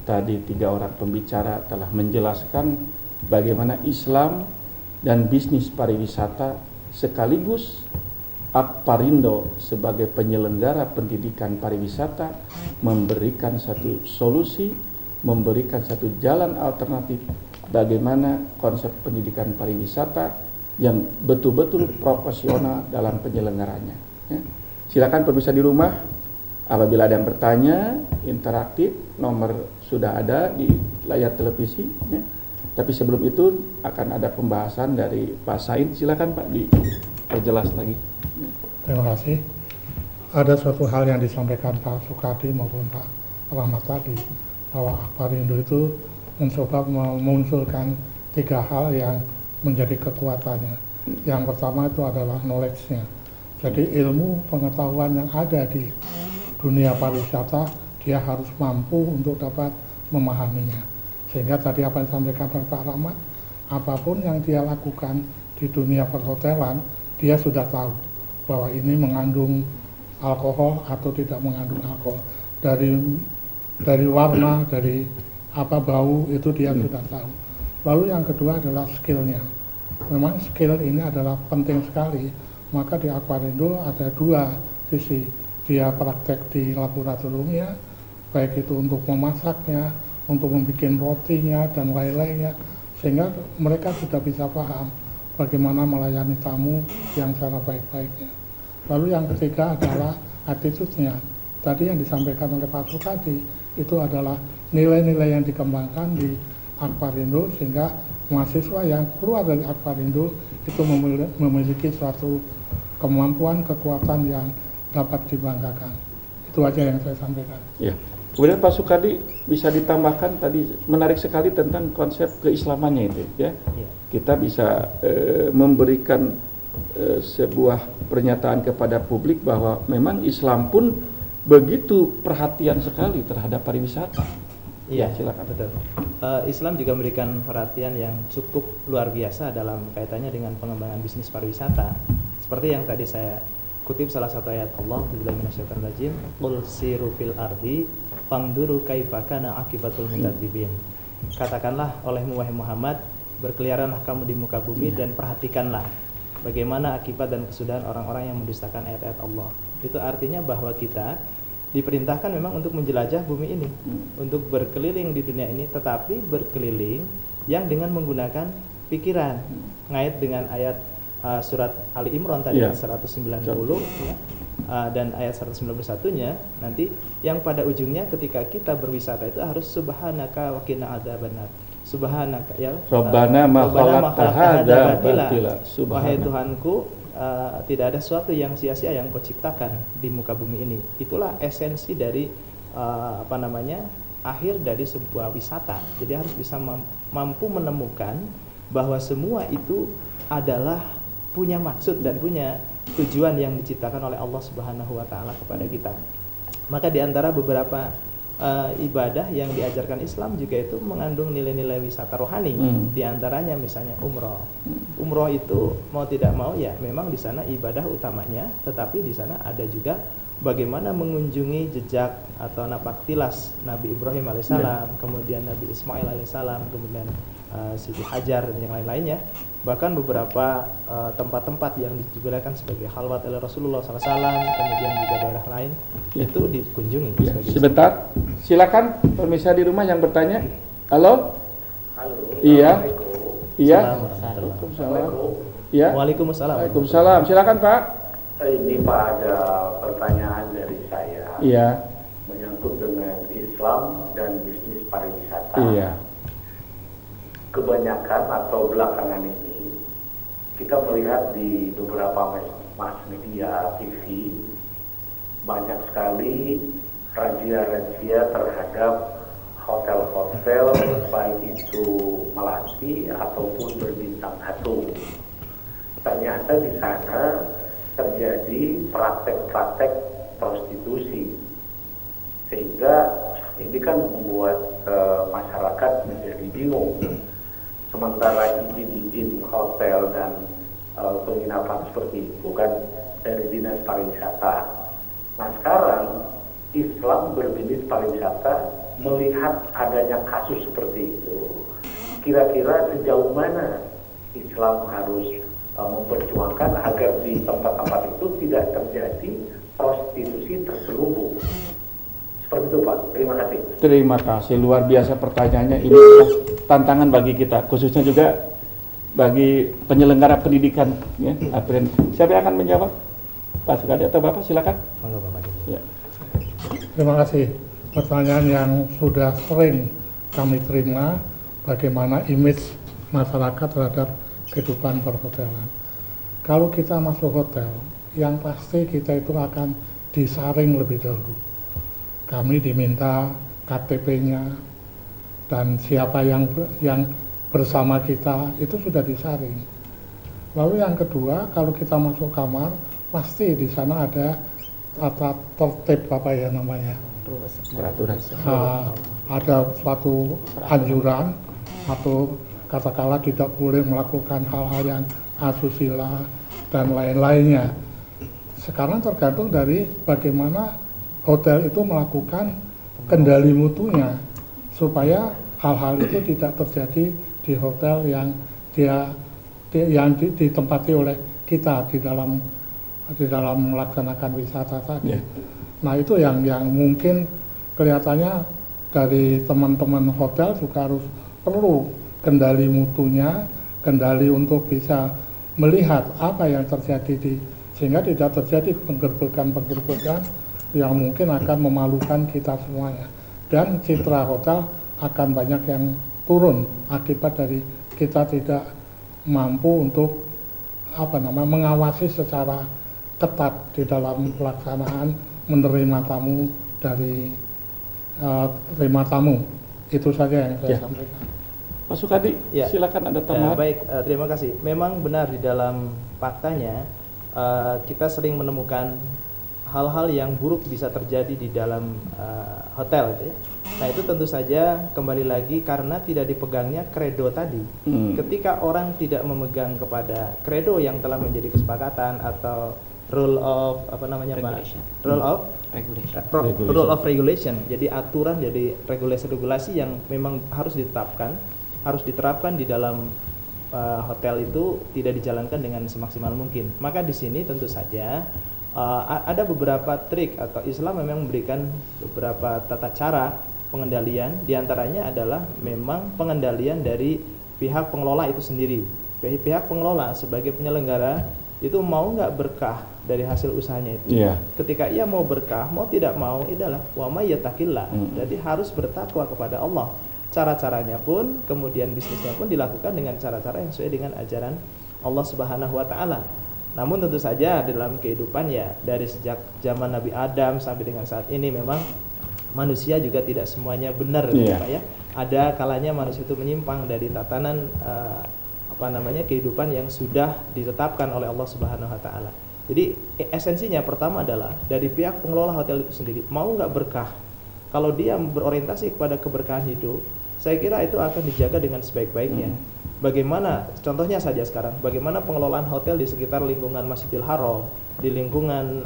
Tadi 3 orang pembicara telah menjelaskan bagaimana Islam dan bisnis pariwisata sekaligus Akparindo sebagai penyelenggara pendidikan pariwisata memberikan satu solusi, memberikan satu jalan alternatif bagaimana konsep pendidikan pariwisata yang betul-betul profesional dalam penyelenggaranya. Ya. Silakan pemirsa di rumah, apabila ada yang bertanya, interaktif, nomor sudah ada di layar televisi. Ya. Tapi sebelum itu akan ada pembahasan dari Pak Said. Silakan Pak, diperjelas lagi. Terima kasih. Ada suatu hal yang disampaikan Pak Sukadi maupun Pak Rahmat tadi, bahwa Akparindo itu mencoba memunculkan 3 hal yang menjadi kekuatannya. Yang pertama itu adalah knowledge-nya. Jadi ilmu pengetahuan yang ada di dunia pariwisata, dia harus mampu untuk dapat memahaminya. Sehingga tadi apa yang disampaikan oleh Pak Rahmat, apapun yang dia lakukan di dunia perhotelan, dia sudah tahu bahwa ini mengandung alkohol atau tidak mengandung alkohol. Dari warna, dari bau, itu dia sudah tahu. Lalu yang kedua adalah skill-nya. Memang skill ini adalah penting sekali. Maka di Akparindo ada 2 sisi. Dia praktek di laboratoriumnya, baik itu untuk memasaknya, untuk membuat rotinya dan lain-lainnya, sehingga mereka sudah bisa paham bagaimana melayani tamu yang secara baik-baiknya. Lalu yang ketiga adalah attitude-nya. Tadi yang disampaikan oleh Pak Sukadi itu adalah nilai-nilai yang dikembangkan di Akparindo, sehingga mahasiswa yang keluar dari Akparindo itu memiliki suatu kemampuan, kekuatan yang dapat dibanggakan. Itu aja yang saya sampaikan. Ya. Kemudian Pak Sukadi bisa ditambahkan tadi menarik sekali tentang konsep keislamannya itu, ya. Ya. Kita bisa memberikan sebuah pernyataan kepada publik bahwa memang Islam pun begitu perhatian sekali terhadap pariwisata. Iya, silakan. Betul. Islam juga memberikan perhatian yang cukup luar biasa dalam kaitannya dengan pengembangan bisnis pariwisata. Seperti yang tadi saya kutip salah satu ayat Allah, billahi minasyaitonir rajim, qul siru fil ardi fangduru kaifa kana akibatul mukadzibin. Katakanlah olehmu wahai Muhammad, berkeliaranlah kamu di muka bumi dan perhatikanlah bagaimana akibat dan kesudahan orang-orang yang mendustakan ayat-ayat Allah. Itu artinya bahwa kita diperintahkan memang untuk menjelajah bumi ini, untuk berkeliling di dunia ini, tetapi berkeliling yang dengan menggunakan pikiran. Ngait dengan ayat surat Ali Imran tadi, 190 ya, dan ayat 191-nya nanti, yang pada ujungnya ketika kita berwisata itu harus subhanaka wa qina adzabannar. Subhanaka ya Rabbana ma khalaqta hadza batila. Wahai Tuhanku, tidak ada sesuatu yang sia-sia yang Kau ciptakan di muka bumi ini. Itulah esensi dari akhir dari sebuah wisata. Jadi harus bisa mampu menemukan bahwa semua itu adalah punya maksud dan punya tujuan yang diciptakan oleh Allah Subhanahu wa taala kepada kita. Maka di antara beberapa ibadah yang diajarkan Islam juga itu mengandung nilai-nilai wisata rohani. Di antaranya misalnya umroh. Umroh itu mau tidak mau ya memang di sana ibadah utamanya, tetapi di sana ada juga bagaimana mengunjungi jejak atau napak tilas Nabi Ibrahim alaihissalam, kemudian Nabi Ismail alaihissalam, kemudian Siti Hajar dan yang lain-lainnya. Bahkan beberapa tempat-tempat yang digunakan sebagai khalwat oleh Rasulullah SAW, kemudian juga daerah lain itu dikunjungi. Sebentar, silakan pemirsa di rumah yang bertanya. Halo. Iya. Iya. Iya. Waalaikumsalam. Waalaikumsalam. Silakan Pak. Ini Pak, ada pertanyaan dari saya. Iya. Menyangkut dengan Islam dan bisnis pariwisata. Iya. Kebanyakan atau belakangan ini kita melihat di beberapa mass media TV banyak sekali razia-razia terhadap hotel-hotel, baik itu melati ataupun berbintang 1. Ternyata di sana terjadi praktek-praktek prostitusi, sehingga ini kan membuat masyarakat menjadi bingung. Sementara izin-izin hotel dan penginapan seperti itu kan dari Dinas Pariwisata. Nah sekarang Islam berbisnis pariwisata melihat adanya kasus seperti itu, kira-kira sejauh mana Islam harus memperjuangkan agar di tempat-tempat itu tidak terjadi prostitusi terselubung. Seperti itu Pak, terima kasih. Terima kasih, luar biasa pertanyaannya. Ini adalah tantangan bagi kita, khususnya juga bagi penyelenggara pendidikan. Ya, siapa yang akan menjawab? Pak Sukadi atau Bapak, silakan. Ya. Terima kasih. Pertanyaan yang sudah sering kami terima, bagaimana image masyarakat terhadap kehidupan perhotelan. Kalau kita masuk hotel, yang pasti kita itu akan disaring lebih dahulu. Kami diminta KTP-nya dan siapa yang bersama kita itu sudah disaring. Lalu yang kedua, kalau kita masuk kamar, pasti di sana ada tata tertib apa ya namanya? Peraturan. Ada suatu anjuran atau katakanlah tidak boleh melakukan hal-hal yang asusila dan lain-lainnya. Sekarang tergantung dari bagaimana hotel itu melakukan kendali mutunya supaya hal-hal itu tidak terjadi di hotel yang ditempati oleh kita di dalam melaksanakan wisata tadi. Nah itu yang mungkin kelihatannya dari teman-teman hotel juga harus perlu kendali mutunya, kendali untuk bisa melihat apa yang terjadi sehingga tidak terjadi penggerbekan yang mungkin akan memalukan kita semuanya, dan citra hotel akan banyak yang turun akibat dari kita tidak mampu untuk mengawasi secara ketat di dalam pelaksanaan menerima tamu dari terima tamu. Itu saja yang saya sampaikan. Pak Sukadi, silakan ada tambahan. Baik, terima kasih. Memang benar di dalam faktanya kita sering menemukan hal-hal yang buruk bisa terjadi di dalam hotel gitu ya. Nah itu tentu saja kembali lagi karena tidak dipegangnya kredo tadi. Ketika orang tidak memegang kepada kredo yang telah menjadi kesepakatan atau rule of regulation. Jadi aturan, jadi regulasi yang memang harus diterapkan di dalam hotel itu tidak dijalankan dengan semaksimal mungkin. Maka di sini tentu saja ada beberapa trik atau Islam memang memberikan beberapa tata cara pengendalian. Di antaranya adalah memang pengendalian dari pihak pengelola itu sendiri. Pihak pengelola sebagai penyelenggara itu mau nggak berkah dari hasil usahanya itu. Ketika ia mau berkah, mau tidak mau adalah wa may yattaqillah. Jadi harus bertakwa kepada Allah. Cara-caranya pun, kemudian bisnisnya pun dilakukan dengan cara-cara yang sesuai dengan ajaran Allah Subhanahu wa taala. Namun tentu saja dalam kehidupan ya dari sejak zaman Nabi Adam sampai dengan saat ini memang manusia juga tidak semuanya benar gitu Pak ya. Ada kalanya manusia itu menyimpang dari tatanan kehidupan yang sudah ditetapkan oleh Allah Subhanahu wa taala. Jadi esensinya pertama adalah dari pihak pengelola hotel itu sendiri mau nggak berkah kalau dia berorientasi kepada keberkahan hidup, saya kira itu akan dijaga dengan sebaik-baiknya. Bagaimana contohnya saja sekarang, bagaimana pengelolaan hotel di sekitar lingkungan Masjidil Haram, di lingkungan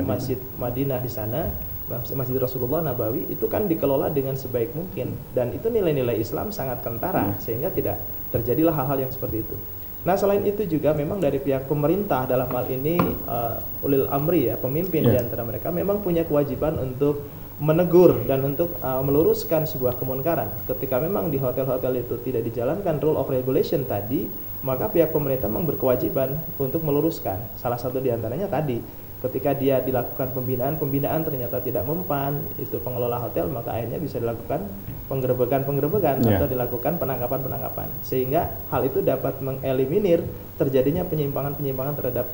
Masjid Madinah di sana, Masjid Rasulullah Nabawi, itu kan dikelola dengan sebaik mungkin, dan itu nilai-nilai Islam sangat kentara, sehingga tidak terjadilah hal-hal yang seperti itu. Nah, selain itu juga memang dari pihak pemerintah dalam hal ini ulil amri ya, pemimpin di antara mereka memang punya kewajiban untuk menegur dan untuk meluruskan sebuah kemunkaran. Ketika memang di hotel-hotel itu tidak dijalankan rule of regulation tadi, maka pihak pemerintah memang berkewajiban untuk meluruskan. Salah satu di antaranya tadi, ketika dia dilakukan pembinaan ternyata tidak mempan itu pengelola hotel, maka akhirnya bisa dilakukan penggerebekan atau dilakukan penangkapan, sehingga hal itu dapat mengeliminir terjadinya penyimpangan terhadap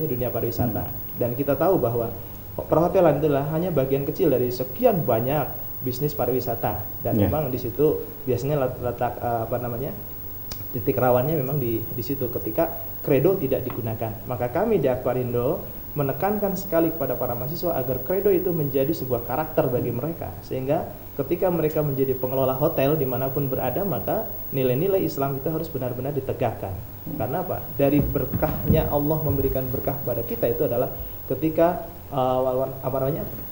dunia pariwisata. Dan kita tahu bahwa perhotelan itulah hanya bagian kecil dari sekian banyak bisnis pariwisata, dan memang di situ biasanya letak titik rawannya memang di situ ketika kredo tidak digunakan. Maka kami di Akbarindo menekankan sekali kepada para mahasiswa agar kredo itu menjadi sebuah karakter bagi mereka, sehingga ketika mereka menjadi pengelola hotel dimanapun berada, maka nilai-nilai Islam itu harus benar-benar ditegakkan. Karena apa? Dari berkahnya Allah memberikan berkah pada kita itu adalah ketika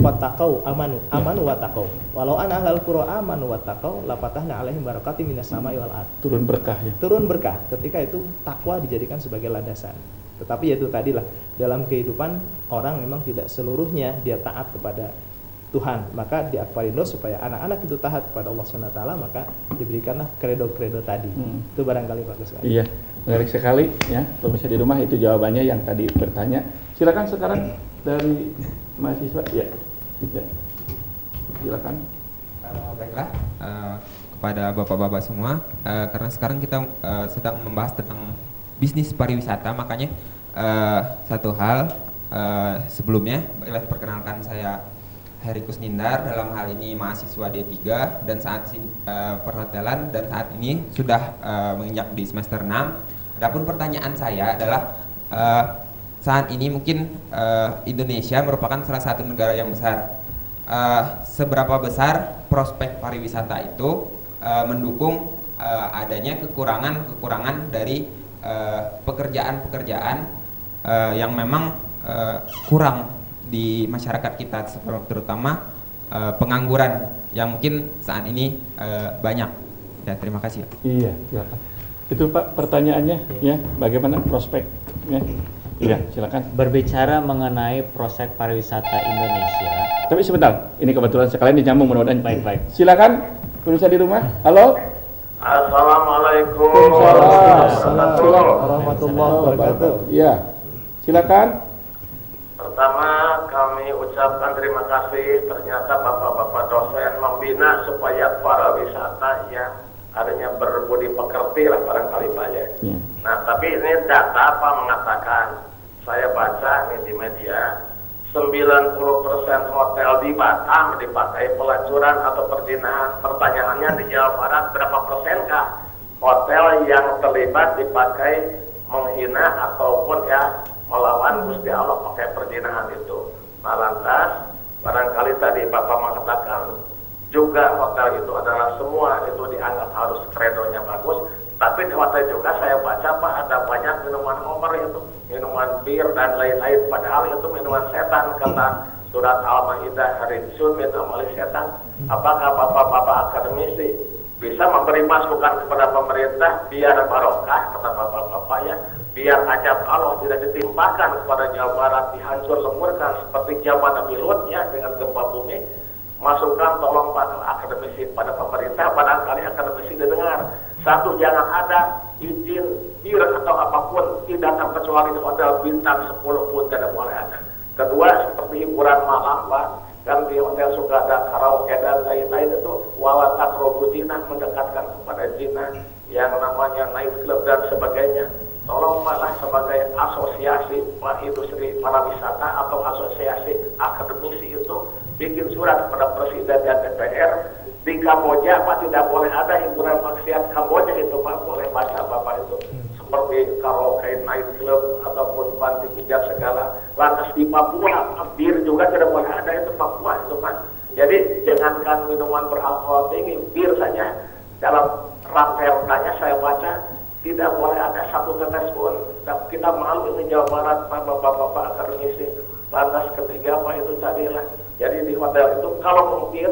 wattaqau amanu wattaqau walau ana ahlal qura amanu wattaqau la fatahna alaihim barakatim minas sama'i wal ard. Turun berkah ketika itu takwa dijadikan sebagai landasan. Tetapi itu tadilah, dalam kehidupan orang memang tidak seluruhnya dia taat kepada Tuhan. Maka di Akbarindo supaya anak-anak itu taat kepada Allah SWT, maka diberikanlah kredo-kredo tadi. Itu barangkali bagus sekali. Iya, menarik sekali ya. Pemirsa di rumah, itu jawabannya yang tadi bertanya. Silakan sekarang dari mahasiswa, ya. Silakan. Baiklah, kepada bapak-bapak semua, karena sekarang kita sedang membahas tentang bisnis pariwisata, makanya satu hal sebelumnya, baiklah, perkenalkan saya Heri Kusnindar, dalam hal ini mahasiswa D3 dan saat perhotelan, dan saat ini sudah menginjak di semester 6. Adapun pertanyaan saya adalah saat ini mungkin Indonesia merupakan salah satu negara yang besar. Seberapa besar prospek pariwisata itu mendukung adanya kekurangan dari pekerjaan-pekerjaan yang memang kurang di masyarakat kita, terutama pengangguran yang mungkin saat ini banyak. Ya, terima kasih. Iya, silakan. Itu Pak pertanyaannya, ya, bagaimana prospeknya? Iya, silakan. Berbicara mengenai prospek pariwisata Indonesia. Tapi sebentar, ini kebetulan sekalian dinyambung, mudah-mudahan baik-baik. Silakan, pemirsa di rumah. Halo. Assalamualaikum warahmatullahi wabarakatuh. Iya, silakan. Pertama, kami ucapkan terima kasih. Ternyata bapak-bapak dosen membina supaya para wisata yang adanya berbudi pekerti lah barangkali Pak ya. Nah, tapi ini data apa mengatakan, saya baca nih di media, 90% hotel di Batam dipakai pelacuran atau perzinahan. Pertanyaannya di Jawa Barat berapa persenkah hotel yang terlibat dipakai menghina ataupun ya melawan Gusti Allah pakai perzinahan itu. Nah, lantas barangkali tadi Bapak mengatakan juga hotel itu adalah semua itu dianggap harus kredonya bagus, tapi di hotel juga saya baca Pak ada banyak minuman homer itu, minuman bir dan lain-lain, padahal itu minuman setan kata surat Al-Maidah, rijsun min amali setan. Apakah bapak-bapak akademisi bisa memberi masukan kepada pemerintah biar barokah, kata bapak-bapak ya, biar ajab Allah tidak ditimpakan kepada Jawa Barat, dihancur lemurkan seperti zaman Nabi Lut ya dengan gempa bumi. Masukan tolong Pak akademisi pada pemerintah, barangkali akademisi didengar. Satu, jangan ada izin bir atau apapun tidak terkecuali di hotel bintang 10 pun tidak boleh ada. Kedua, seperti hiburan malam Pak, kan di hotel suka ada karaoke dan lain-lain itu wala taqrabu zina, mendekatkan kepada zina yang namanya night club dan sebagainya. Tolong Pak lah sebagai asosiasi Pak industri pariwisata atau asosiasi akademisi itu bikin surat kepada Presiden dan DPR. Di Kamboja Pak tidak boleh ada hiburan maksiat Kamboja itu Pak, boleh baca Bapak itu seperti karaoke, night club ataupun panti pijat segala. Lantas di Papua bir juga tidak boleh ada itu Papua itu Pak. Jadi jangankan minuman beralkohol tinggi, bir saja dalam raperda saya baca tidak boleh ada satu tetes pun. Kita malu di Jawa Barat, bapak-bapak akademisi. Lantas ketiga apa itu tadi lah. Jadi di hotel itu kalau mungkin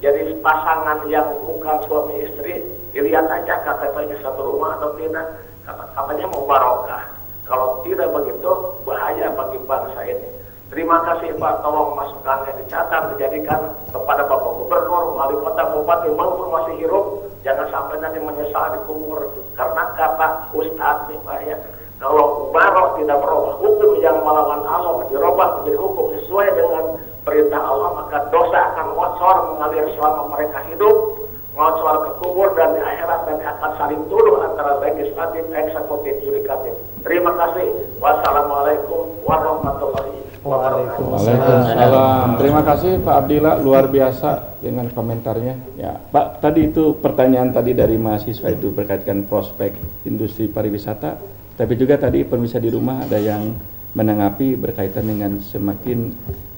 jadi pasangan yang bukan suami istri, dilihat aja KTP-nya satu rumah atau tidak. Katanya mau barokah. Kalau tidak begitu bahaya bagi bangsa ini. Terima kasih Pak, tolong masukannya dicatat, dijadikan kepada Bapak Gubernur, Wali Kota, Bupati maupun masih hidup, jangan sampai nanti menyesal dikubur. Karena kata Ustadz nih Pak ya, kalau barok tidak berubah, hukum yang melawan Allah dirubah menjadi hukum sesuai dengan perintah Allah, maka dosa akan ngocor mengalir selama mereka hidup, ngocor ke kubur dan di akhirat, dan akan saling tuduh antara legislatif, eksekutif, yudikatif. Terima kasih. Wassalamualaikum warahmatullahi wabarakatuh. Waalaikumsalam. Terima kasih Pak Abdillah, luar biasa dengan komentarnya. Ya, Pak, tadi itu pertanyaan tadi dari mahasiswa itu berkaitan prospek industri pariwisata, tapi juga tadi pemirsa di rumah ada yang menanggapi berkaitan dengan semakin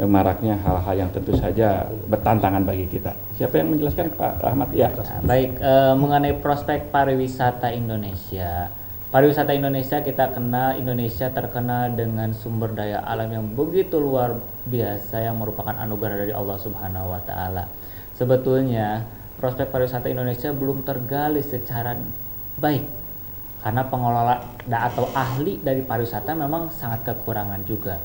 maraknya hal-hal yang tentu saja bertantangan bagi kita. Siapa yang menjelaskan, Pak Ahmad? Ya. Baik, mengenai prospek pariwisata Indonesia. Pariwisata Indonesia kita kenal, Indonesia terkenal dengan sumber daya alam yang begitu luar biasa yang merupakan anugerah dari Allah Subhanahu wa taala. Sebetulnya prospek pariwisata Indonesia belum tergali secara baik karena pengelola atau ahli dari pariwisata memang sangat kekurangan juga.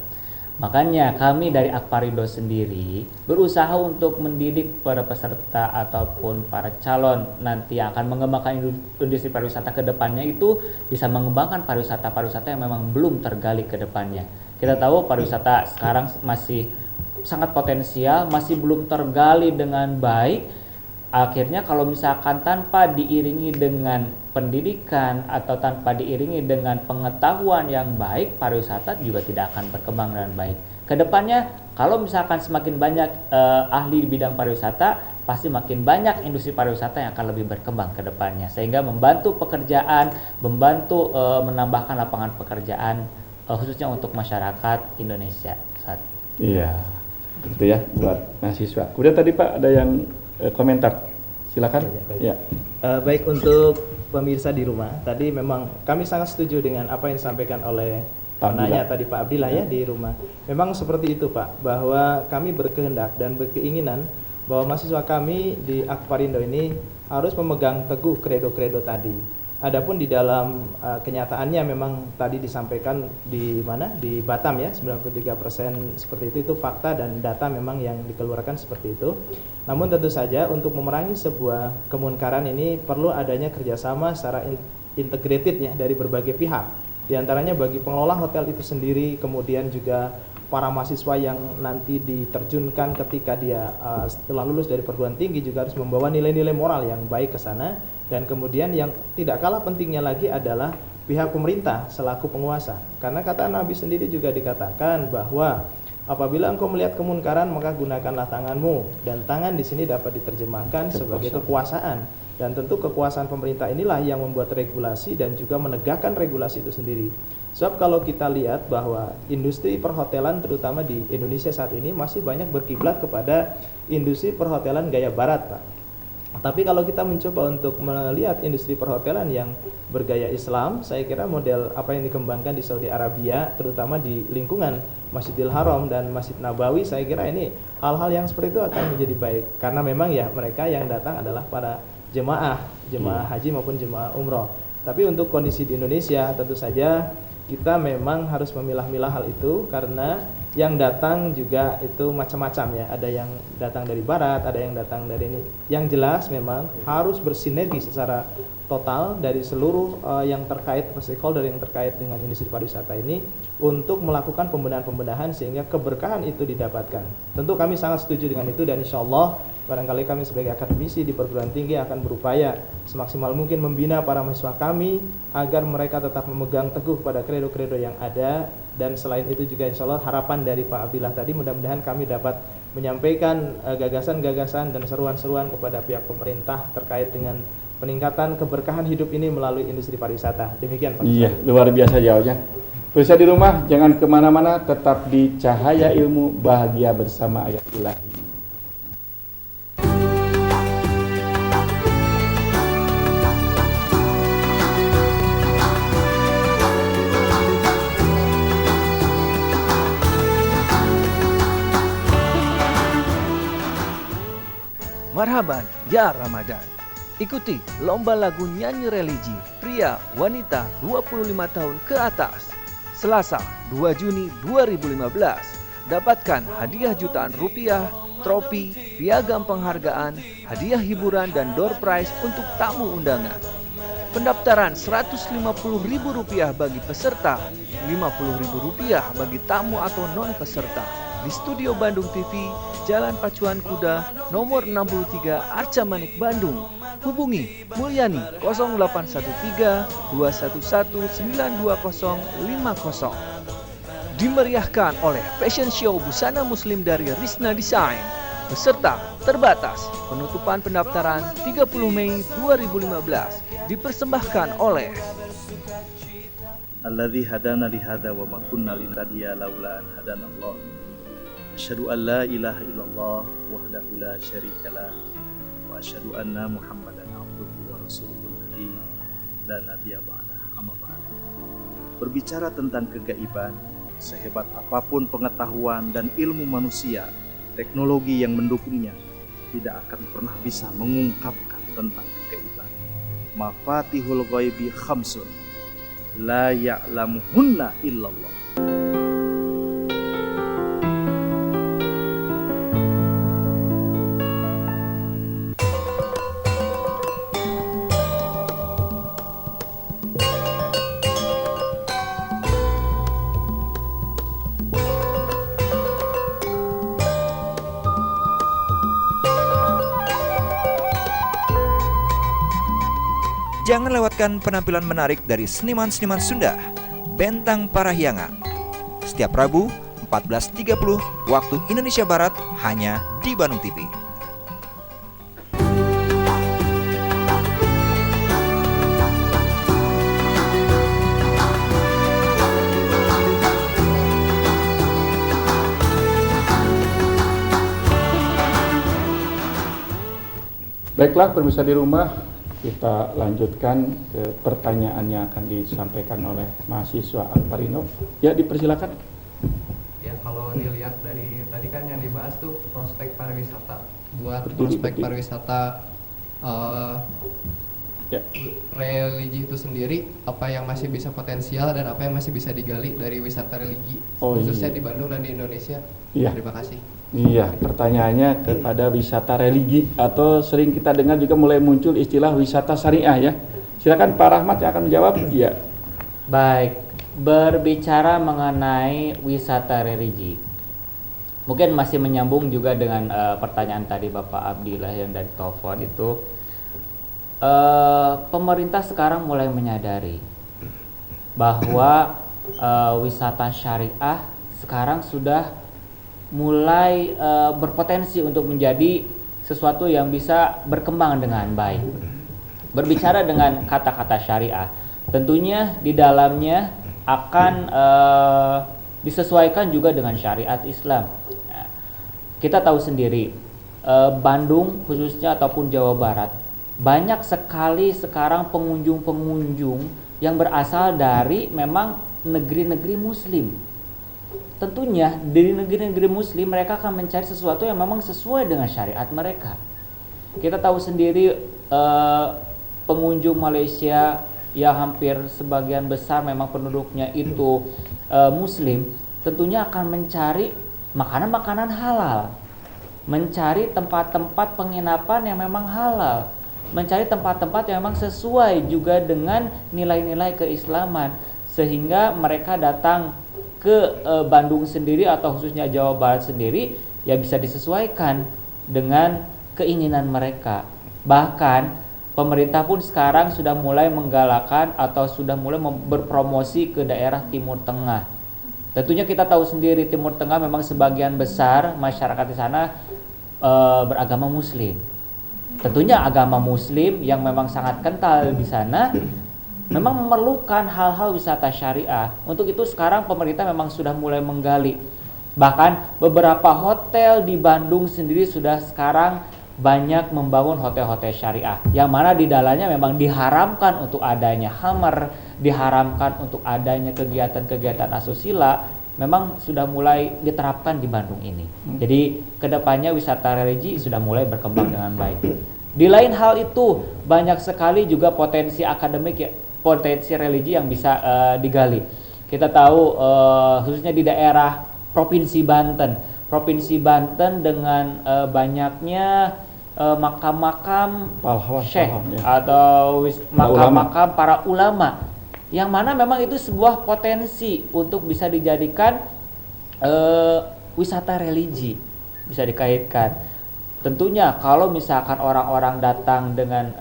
Makanya kami dari Akparindo sendiri berusaha untuk mendidik para peserta ataupun para calon nanti yang akan mengembangkan industri pariwisata ke depannya itu bisa mengembangkan pariwisata-pariwisata yang memang belum tergali ke depannya. Kita tahu pariwisata sekarang masih sangat potensial, masih belum tergali dengan baik. Akhirnya kalau misalkan tanpa diiringi dengan pendidikan atau tanpa diiringi dengan pengetahuan yang baik, pariwisata juga tidak akan berkembang dengan baik. Kedepannya kalau misalkan semakin banyak ahli di bidang pariwisata, pasti makin banyak industri pariwisata yang akan lebih berkembang ke depannya, sehingga membantu pekerjaan, membantu menambahkan lapangan pekerjaan khususnya untuk masyarakat Indonesia saat. Iya, begitu ya buat mahasiswa. Kemudian tadi Pak ada yang komentar, silakan. Ya. Baik, untuk pemirsa di rumah, tadi memang kami sangat setuju dengan apa yang disampaikan oleh penanya tadi Pak Abdillah ya di rumah. Memang seperti itu Pak, bahwa kami berkehendak dan berkeinginan bahwa mahasiswa kami di Akparindo ini harus memegang teguh kredo-kredo tadi. Adapun di dalam kenyataannya memang tadi disampaikan di mana, di Batam ya, 93% seperti itu fakta dan data memang yang dikeluarkan seperti itu. Namun tentu saja untuk memerangi sebuah kemunkaran ini perlu adanya kerjasama secara integrated ya dari berbagai pihak. Di antaranya bagi pengelola hotel itu sendiri, kemudian juga para mahasiswa yang nanti diterjunkan ketika dia setelah lulus dari perguruan tinggi juga harus membawa nilai-nilai moral yang baik ke sana. Dan kemudian yang tidak kalah pentingnya lagi adalah pihak pemerintah selaku penguasa. Karena kata Nabi sendiri juga dikatakan bahwa apabila engkau melihat kemunkaran maka gunakanlah tanganmu, dan tangan di sini dapat diterjemahkan sebagai kekuasaan. Dan tentu kekuasaan pemerintah inilah yang membuat regulasi dan juga menegakkan regulasi itu sendiri. Sebab kalau kita lihat bahwa industri perhotelan terutama di Indonesia saat ini masih banyak berkiblat kepada industri perhotelan gaya barat Pak. Tapi kalau kita mencoba untuk melihat industri perhotelan yang bergaya Islam, saya kira model apa yang dikembangkan di Saudi Arabia, terutama di lingkungan Masjidil Haram dan Masjid Nabawi, saya kira ini hal-hal yang seperti itu akan menjadi baik. Karena memang ya mereka yang datang adalah para jemaah haji maupun jemaah umroh. Tapi untuk kondisi di Indonesia tentu saja kita memang harus memilah-milah hal itu, karena yang datang juga itu macam-macam ya. Ada yang datang dari barat, ada yang datang dari ini. Yang jelas memang harus bersinergi secara total dari seluruh yang terkait, stakeholder yang terkait dengan industri pariwisata ini untuk melakukan pembenahan-pembenahan sehingga keberkahan itu didapatkan. Tentu kami sangat setuju dengan itu, dan insya Allah barangkali kami sebagai akademisi di perguruan tinggi akan berupaya semaksimal mungkin membina para mahasiswa kami agar mereka tetap memegang teguh pada kredo-kredo yang ada. Dan selain itu juga insya Allah harapan dari Pak Abdillah tadi, mudah-mudahan kami dapat menyampaikan gagasan-gagasan dan seruan-seruan kepada pihak pemerintah terkait dengan peningkatan keberkahan hidup ini melalui industri pariwisata. Demikian Pak. Iya, luar biasa jauhnya. Pemirsa di rumah, jangan kemana-mana, tetap di Cahaya Ilmu, bahagia bersama ayat ilahi. Ya Ramadan. Ikuti lomba lagu nyanyi religi pria wanita 25 tahun ke atas. Selasa 2 Juni 2015. Dapatkan hadiah jutaan rupiah, trofi, piagam penghargaan, hadiah hiburan dan door prize untuk tamu undangan. Pendaftaran Rp150.000 bagi peserta, Rp50.000 bagi tamu atau non peserta. Di Studio Bandung TV, Jalan Pacuan Kuda, nomor 63 Arca Manik, Bandung. Hubungi Mulyani 0813 211 92050. Dimeriahkan oleh fashion show busana muslim dari Risna Design. Peserta terbatas. Penutupan pendaftaran 30 Mei 2015. Dipersembahkan oleh Alladzi hadana li hadza wa ma kunna linahtadiya laula an hadanallah. Asyhadu an la ilaha illallah wahdahu la syarikalah wa asyhadu anna Muhammadan abduhu wa rasuluhu alladzi la nabiyya ba'dah. Amma ba'd. Berbicara tentang kegaiban, sehebat apapun pengetahuan dan ilmu manusia, teknologi yang mendukungnya tidak akan pernah bisa mengungkapkan tentang kegaiban. Mafatihul ghaibi khamsun la ya'lamuhunna illallah. Jangan lewatkan penampilan menarik dari seniman-seniman Sunda, Bentang Parahyangan. Setiap Rabu 14.30 waktu Indonesia Barat hanya di Bandung TV. Baiklah pemirsa di rumah, kita lanjutkan ke pertanyaan yang akan disampaikan oleh mahasiswa Alparino. Ya, dipersilakan. Ya, kalau dilihat dari tadi kan yang dibahas tuh prospek pariwisata. Buat prospek pariwisata religi itu sendiri, apa yang masih bisa potensial dan apa yang masih bisa digali dari wisata religi, khususnya di Bandung dan di Indonesia. Terima kasih. Iya, pertanyaannya kepada wisata religi atau sering kita dengar juga mulai muncul istilah wisata syariah ya. Silakan Pak Rahmat yang akan menjawab. Iya. Baik, berbicara mengenai wisata religi, mungkin masih menyambung juga dengan pertanyaan tadi Bapak Abdillah yang dari telepon itu. Pemerintah sekarang mulai menyadari bahwa wisata syariah sekarang sudah mulai berpotensi untuk menjadi sesuatu yang bisa berkembang dengan baik. Berbicara dengan kata-kata syariah, tentunya di dalamnya akan disesuaikan juga dengan syariat Islam. Nah, kita tahu sendiri, Bandung khususnya ataupun Jawa Barat, banyak sekali sekarang pengunjung-pengunjung yang berasal dari memang negeri-negeri Muslim. Tentunya di negeri-negeri Muslim mereka akan mencari sesuatu yang memang sesuai dengan syariat mereka. Kita tahu sendiri pengunjung Malaysia yang hampir sebagian besar memang penduduknya itu Muslim, tentunya akan mencari makanan-makanan halal, mencari tempat-tempat penginapan yang memang halal, mencari tempat-tempat yang memang sesuai juga dengan nilai-nilai keislaman, sehingga mereka datang ke Bandung sendiri atau khususnya Jawa Barat sendiri ya bisa disesuaikan dengan keinginan mereka. Bahkan pemerintah pun sekarang sudah mulai menggalakkan atau sudah mulai berpromosi ke daerah Timur Tengah. Tentunya kita tahu sendiri Timur Tengah memang sebagian besar masyarakat di sana beragama Muslim. Tentunya agama Muslim yang memang sangat kental di sana memang memerlukan hal-hal wisata syariah. Untuk itu sekarang pemerintah memang sudah mulai menggali. Bahkan beberapa hotel di Bandung sendiri sudah sekarang banyak membangun hotel-hotel syariah, yang mana di dalamnya memang diharamkan untuk adanya khamar, diharamkan untuk adanya kegiatan-kegiatan asusila, memang sudah mulai diterapkan di Bandung ini. Jadi kedepannya wisata religi sudah mulai berkembang dengan baik. Di lain hal itu, banyak sekali juga potensi akademik, potensi religi yang bisa digali. Kita tahu khususnya di daerah Provinsi Banten dengan banyaknya makam-makam syekh atau makam-makam para ulama, yang mana memang itu sebuah potensi untuk bisa dijadikan wisata religi, bisa dikaitkan. Tentunya kalau misalkan orang-orang datang dengan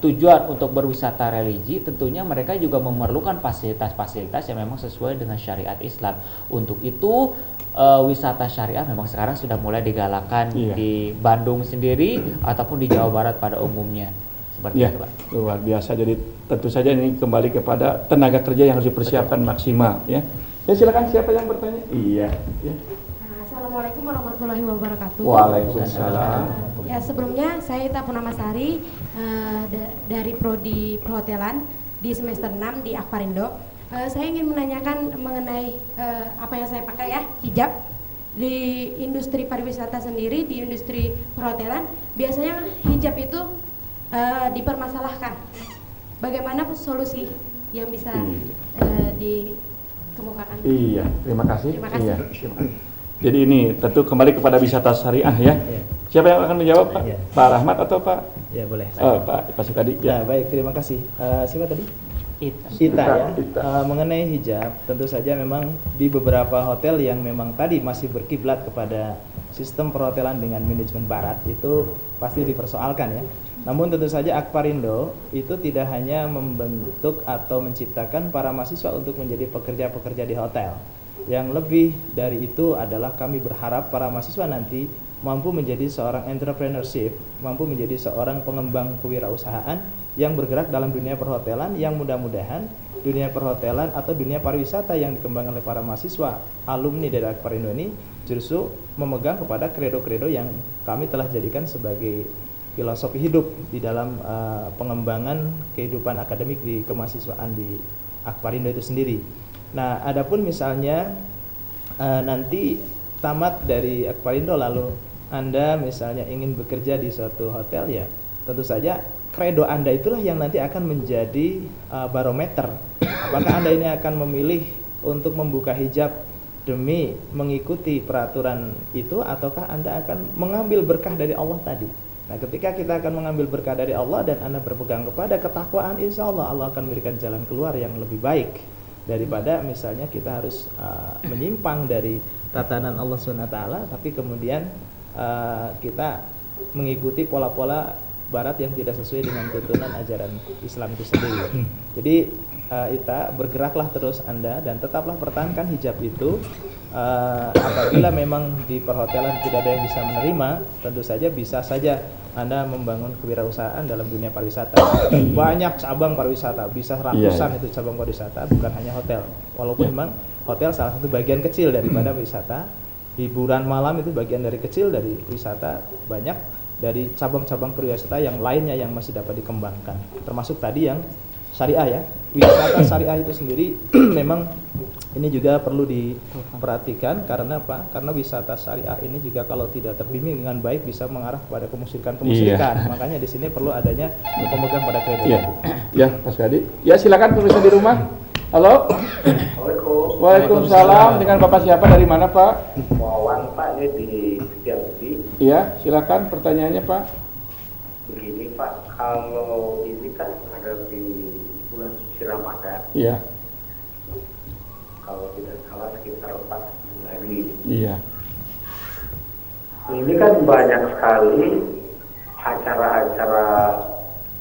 tujuan untuk berwisata religi, tentunya mereka juga memerlukan fasilitas-fasilitas yang memang sesuai dengan syariat Islam. Untuk itu wisata syariah memang sekarang sudah mulai digalakan di Bandung sendiri ataupun di Jawa Barat pada umumnya. Seperti itu, Pak. Luar biasa. Jadi tentu saja ini kembali kepada tenaga kerja yang harus dipersiapkan maksimal, ya. Ya, silakan, siapa yang bertanya? Iya, ya. Assalamualaikum warahmatullahi wabarakatuh. Waalaikumsalam. Ya, sebelumnya saya Ita Purnamasari dari Prodi Perhotelan di semester 6 di Akparindo. Saya ingin menanyakan mengenai apa yang saya pakai ya, hijab. Di industri pariwisata sendiri, di industri perhotelan, biasanya hijab itu dipermasalahkan. Bagaimana solusi yang bisa dikemukakan? Iya, terima kasih. Terima kasih. Iya, terima kasih. Jadi ini tentu kembali kepada wisata syariah, ya. Siapa yang akan menjawab, Pak? Pak Rahmat atau Pak? Ya, boleh. Pak Sukadi. Ya, baik, terima kasih. Siapa tadi? Ita ya. Mengenai hijab, tentu saja memang di beberapa hotel yang memang tadi masih berkiblat kepada sistem perhotelan dengan manajemen barat, itu pasti dipersoalkan ya. Namun tentu saja Akparindo itu tidak hanya membentuk atau menciptakan para mahasiswa untuk menjadi pekerja-pekerja di hotel. Yang lebih dari itu adalah kami berharap para mahasiswa nanti mampu menjadi seorang entrepreneurship, mampu menjadi seorang pengembang kewirausahaan yang bergerak dalam dunia perhotelan, yang mudah-mudahan dunia perhotelan atau dunia pariwisata yang dikembangkan oleh para mahasiswa alumni dari Akparindo ini justru memegang kepada kredo-kredo yang kami telah jadikan sebagai filosofi hidup di dalam pengembangan kehidupan akademik di kemahasiswaan di Akparindo itu sendiri. Nah, adapun misalnya nanti tamat dari Akparindo lalu Anda misalnya ingin bekerja di suatu hotel, ya tentu saja kredo Anda itulah yang nanti akan menjadi barometer. Apakah Anda ini akan memilih untuk membuka hijab demi mengikuti peraturan itu, ataukah Anda akan mengambil berkah dari Allah tadi. Nah, ketika kita akan mengambil berkah dari Allah dan Anda berpegang kepada ketakwaan, insya Allah Allah akan memberikan jalan keluar yang lebih baik daripada misalnya kita harus menyimpang dari tatanan Allah SWT, tapi kemudian kita mengikuti pola-pola barat yang tidak sesuai dengan tuntunan ajaran Islam itu sendiri. Jadi Ita, bergeraklah terus Anda dan tetaplah pertahankan hijab itu. Apabila memang di perhotelan tidak ada yang bisa menerima, tentu saja bisa saja Anda membangun kewirausahaan dalam dunia pariwisata. Banyak cabang pariwisata, bisa ratusan itu cabang pariwisata, bukan hanya hotel. Walaupun memang hotel salah satu bagian kecil daripada wisata, hiburan malam itu bagian dari kecil dari wisata, banyak dari cabang-cabang pariwisata yang lainnya yang masih dapat dikembangkan. Termasuk tadi yang syariah ya, wisata syariah itu sendiri memang ini juga perlu diperhatikan. Karena apa? Karena wisata syariah ini juga kalau tidak terbimbing dengan baik bisa mengarah kepada kemusyrikan. Makanya di sini perlu adanya pemegang pada kredo. Ya, Mas Gadi. Ya, silakan pemirsa di rumah. Halo. Assalamualaikum. Waalaikumsalam. Dengan Bapak siapa, dari mana, Pak? Wawan, Pak, ini di Setiabudi. Iya, silakan pertanyaannya, Pak. Begini, Pak, kalau ini kan ada di bulan suci Ramadan. Iya. Kalau tidak salah sekitar 4 hari. Iya. Ini kan banyak sekali acara-acara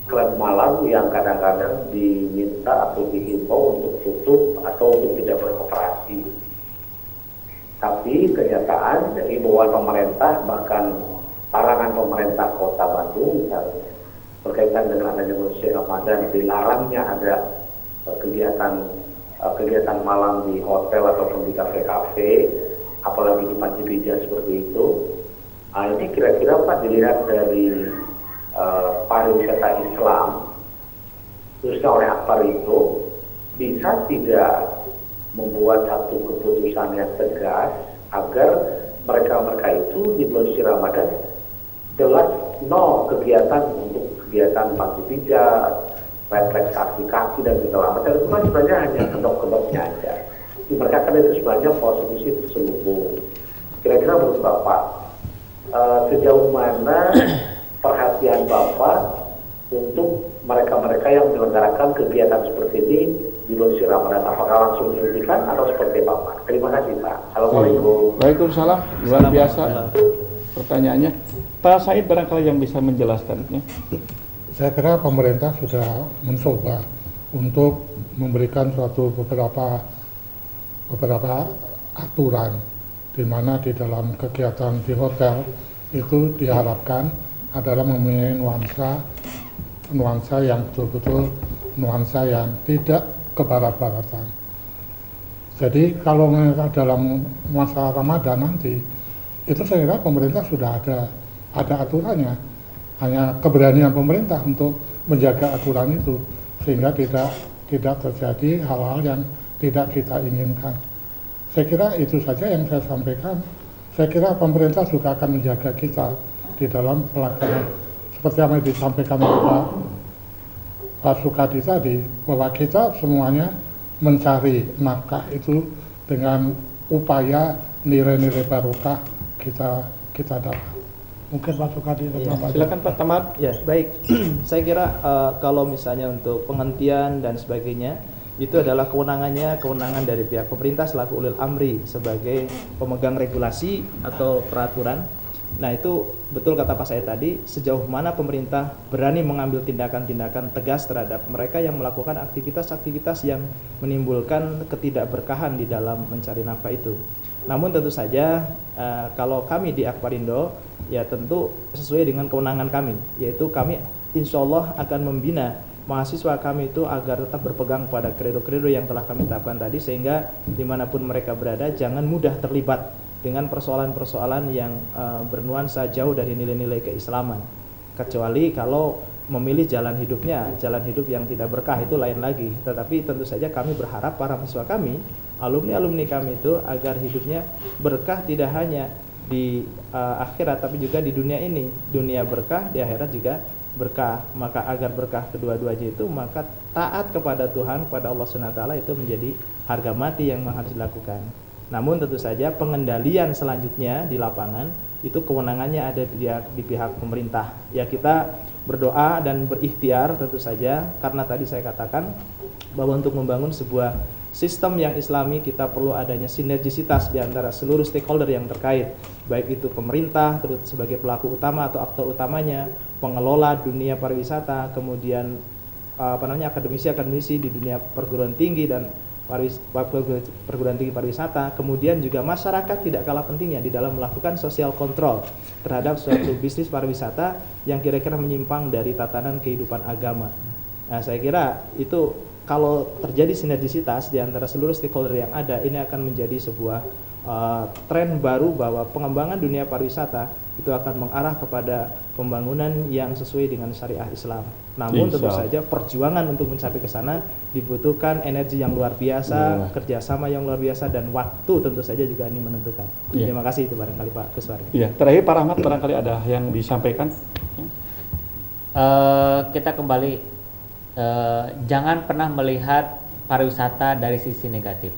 klub malam yang kadang-kadang diminta atau dihimbau untuk tutup atau untuk tidak beroperasi. Tapi kenyataan himbauan pemerintah, bahkan larangan pemerintah Kota Bandung misalnya berkaitan dengan adanya bulan suci Ramadan, dilarangnya ada kegiatan malam di hotel ataupun di kafe-kafe, apalagi di panti pijat seperti itu. Nah, ini kira-kira Pak, dilihat dari pariwisata Islam khususnya oleh Akparindo, bisa tidak membuat satu keputusan yang tegas agar mereka itu di bulan suci Ramadan jelas nol kegiatan untuk kegiatan panti pijat, refleksasi kaki dan segala macam itu kan sebenarnya hanya kedok-kedoknya aja. Mereka kan itu sebenarnya prostitusi terselubung. Kira-kira menurut Bapak, sejauh mana perhatian Bapak untuk mereka-mereka yang menyelenggarakan kegiatan seperti ini di bulan suci Ramadan? Apakah langsung dihentikan atau seperti Bapak? Terima kasih Pak. Assalamualaikum. Waalaikumsalam. Luar biasa pertanyaannya. Pak Said barangkali yang bisa menjelaskannya. Saya kira pemerintah sudah mencoba untuk memberikan beberapa aturan di mana di dalam kegiatan di hotel itu diharapkan adalah mempunyai nuansa yang betul-betul nuansa yang tidak kebarat-baratan. Jadi kalau dalam masa Ramadan nanti itu saya kira pemerintah sudah ada aturannya, hanya keberanian pemerintah untuk menjaga aturan itu sehingga tidak terjadi hal-hal yang tidak kita inginkan. Saya kira itu saja yang saya sampaikan. Saya kira pemerintah juga akan menjaga kita di dalam pelaksanaan seperti yang disampaikan oleh Pak Sukadi tadi, bahwa kita semuanya mencari nafkah itu dengan upaya nilai-nilai barokah kita dapat. Mungkin Pak Sukadi silakan Pak Tamad. Ya, baik. Saya kira kalau misalnya untuk penghentian dan sebagainya itu adalah kewenangan dari pihak pemerintah selaku ulil amri sebagai pemegang regulasi atau peraturan. Nah, itu betul kata Pak Said tadi, sejauh mana pemerintah berani mengambil tindakan-tindakan tegas terhadap mereka yang melakukan aktivitas-aktivitas yang menimbulkan ketidakberkahan di dalam mencari nafkah itu. Namun tentu saja kalau kami di Akparindo ya tentu sesuai dengan kewenangan kami, yaitu kami insya Allah akan membina mahasiswa kami itu agar tetap berpegang pada kredo-kredo yang telah kami tetapkan tadi, sehingga dimanapun mereka berada jangan mudah terlibat dengan persoalan-persoalan yang bernuansa jauh dari nilai-nilai keislaman, kecuali kalau memilih jalan hidup yang tidak berkah itu lain lagi. Tetapi tentu saja kami berharap para mahasiswa kami, alumni kami itu agar hidupnya berkah tidak hanya di akhirat tapi juga di dunia ini, dunia berkah, di akhirat juga berkah. Maka agar berkah kedua-duanya itu, maka taat kepada Tuhan, kepada Allah SWT itu menjadi harga mati yang harus dilakukan. Namun tentu saja pengendalian selanjutnya di lapangan itu kewenangannya ada di pihak pemerintah. Ya, kita berdoa dan berikhtiar tentu saja, karena tadi saya katakan bahwa untuk membangun sebuah sistem yang islami kita perlu adanya sinergisitas di antara seluruh stakeholder yang terkait, baik itu pemerintah terus sebagai pelaku utama atau aktor utamanya, pengelola dunia pariwisata, kemudian akademisi di dunia perguruan tinggi dan perguruan tinggi pariwisata, kemudian juga masyarakat tidak kalah pentingnya di dalam melakukan social control terhadap suatu bisnis pariwisata yang kira-kira menyimpang dari tatanan kehidupan agama. Nah, saya kira itu kalau terjadi sinergisitas di antara seluruh stakeholder yang ada, ini akan menjadi sebuah tren baru bahwa pengembangan dunia pariwisata itu akan mengarah kepada pembangunan yang sesuai dengan syariah Islam. Namun tentu saja perjuangan untuk mencapai ke sana dibutuhkan energi yang luar biasa, kerjasama yang luar biasa, dan waktu tentu saja juga ini menentukan. Terima kasih, itu barangkali Pak Kuswari. Terakhir Pak Rahmat, barangkali ada yang disampaikan. Kita kembali, jangan pernah melihat pariwisata dari sisi negatif,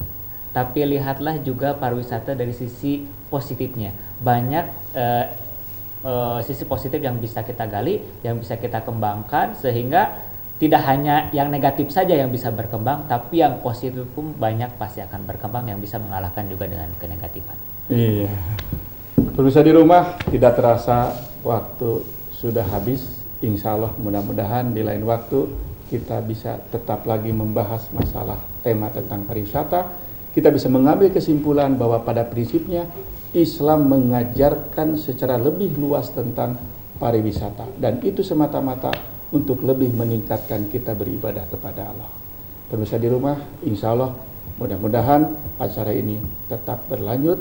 tapi lihatlah juga pariwisata dari sisi positifnya. Banyak sisi positif yang bisa kita gali, yang bisa kita kembangkan, sehingga tidak hanya yang negatif saja yang bisa berkembang, tapi yang positif pun banyak pasti akan berkembang, yang bisa mengalahkan juga dengan kenegatifan. Iya. Pemirsa di rumah, tidak terasa waktu sudah habis. Insya Allah mudah-mudahan di lain waktu kita bisa tetap lagi membahas masalah tema tentang pariwisata. Kita bisa mengambil kesimpulan bahwa pada prinsipnya Islam mengajarkan secara lebih luas tentang pariwisata, dan itu semata-mata untuk lebih meningkatkan kita beribadah kepada Allah. Pemirsa di rumah, insya Allah mudah-mudahan acara ini tetap berlanjut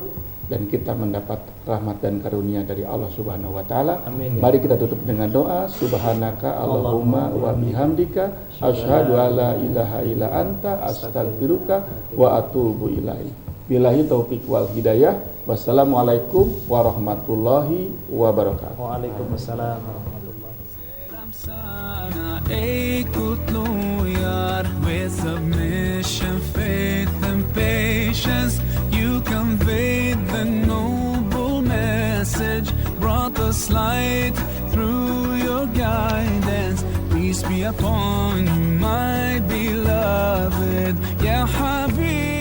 dan kita mendapat rahmat dan karunia dari Allah Subhanahu wa taala. Mari kita tutup dengan doa. Subhanaka Allahumma wa bihamdika asyhadu alla ilaha illa anta astaghfiruka wa atubu ilaik. Billahi taufik wal hidayah. Wassalamualaikum warahmatullahi wabarakatuh. Waalaikumsalam warahmatullahi Ikut loyal with submission, faith and patience. You conveyed the noble message, brought us light through your guidance. Peace be upon you, my beloved, Ya Habib.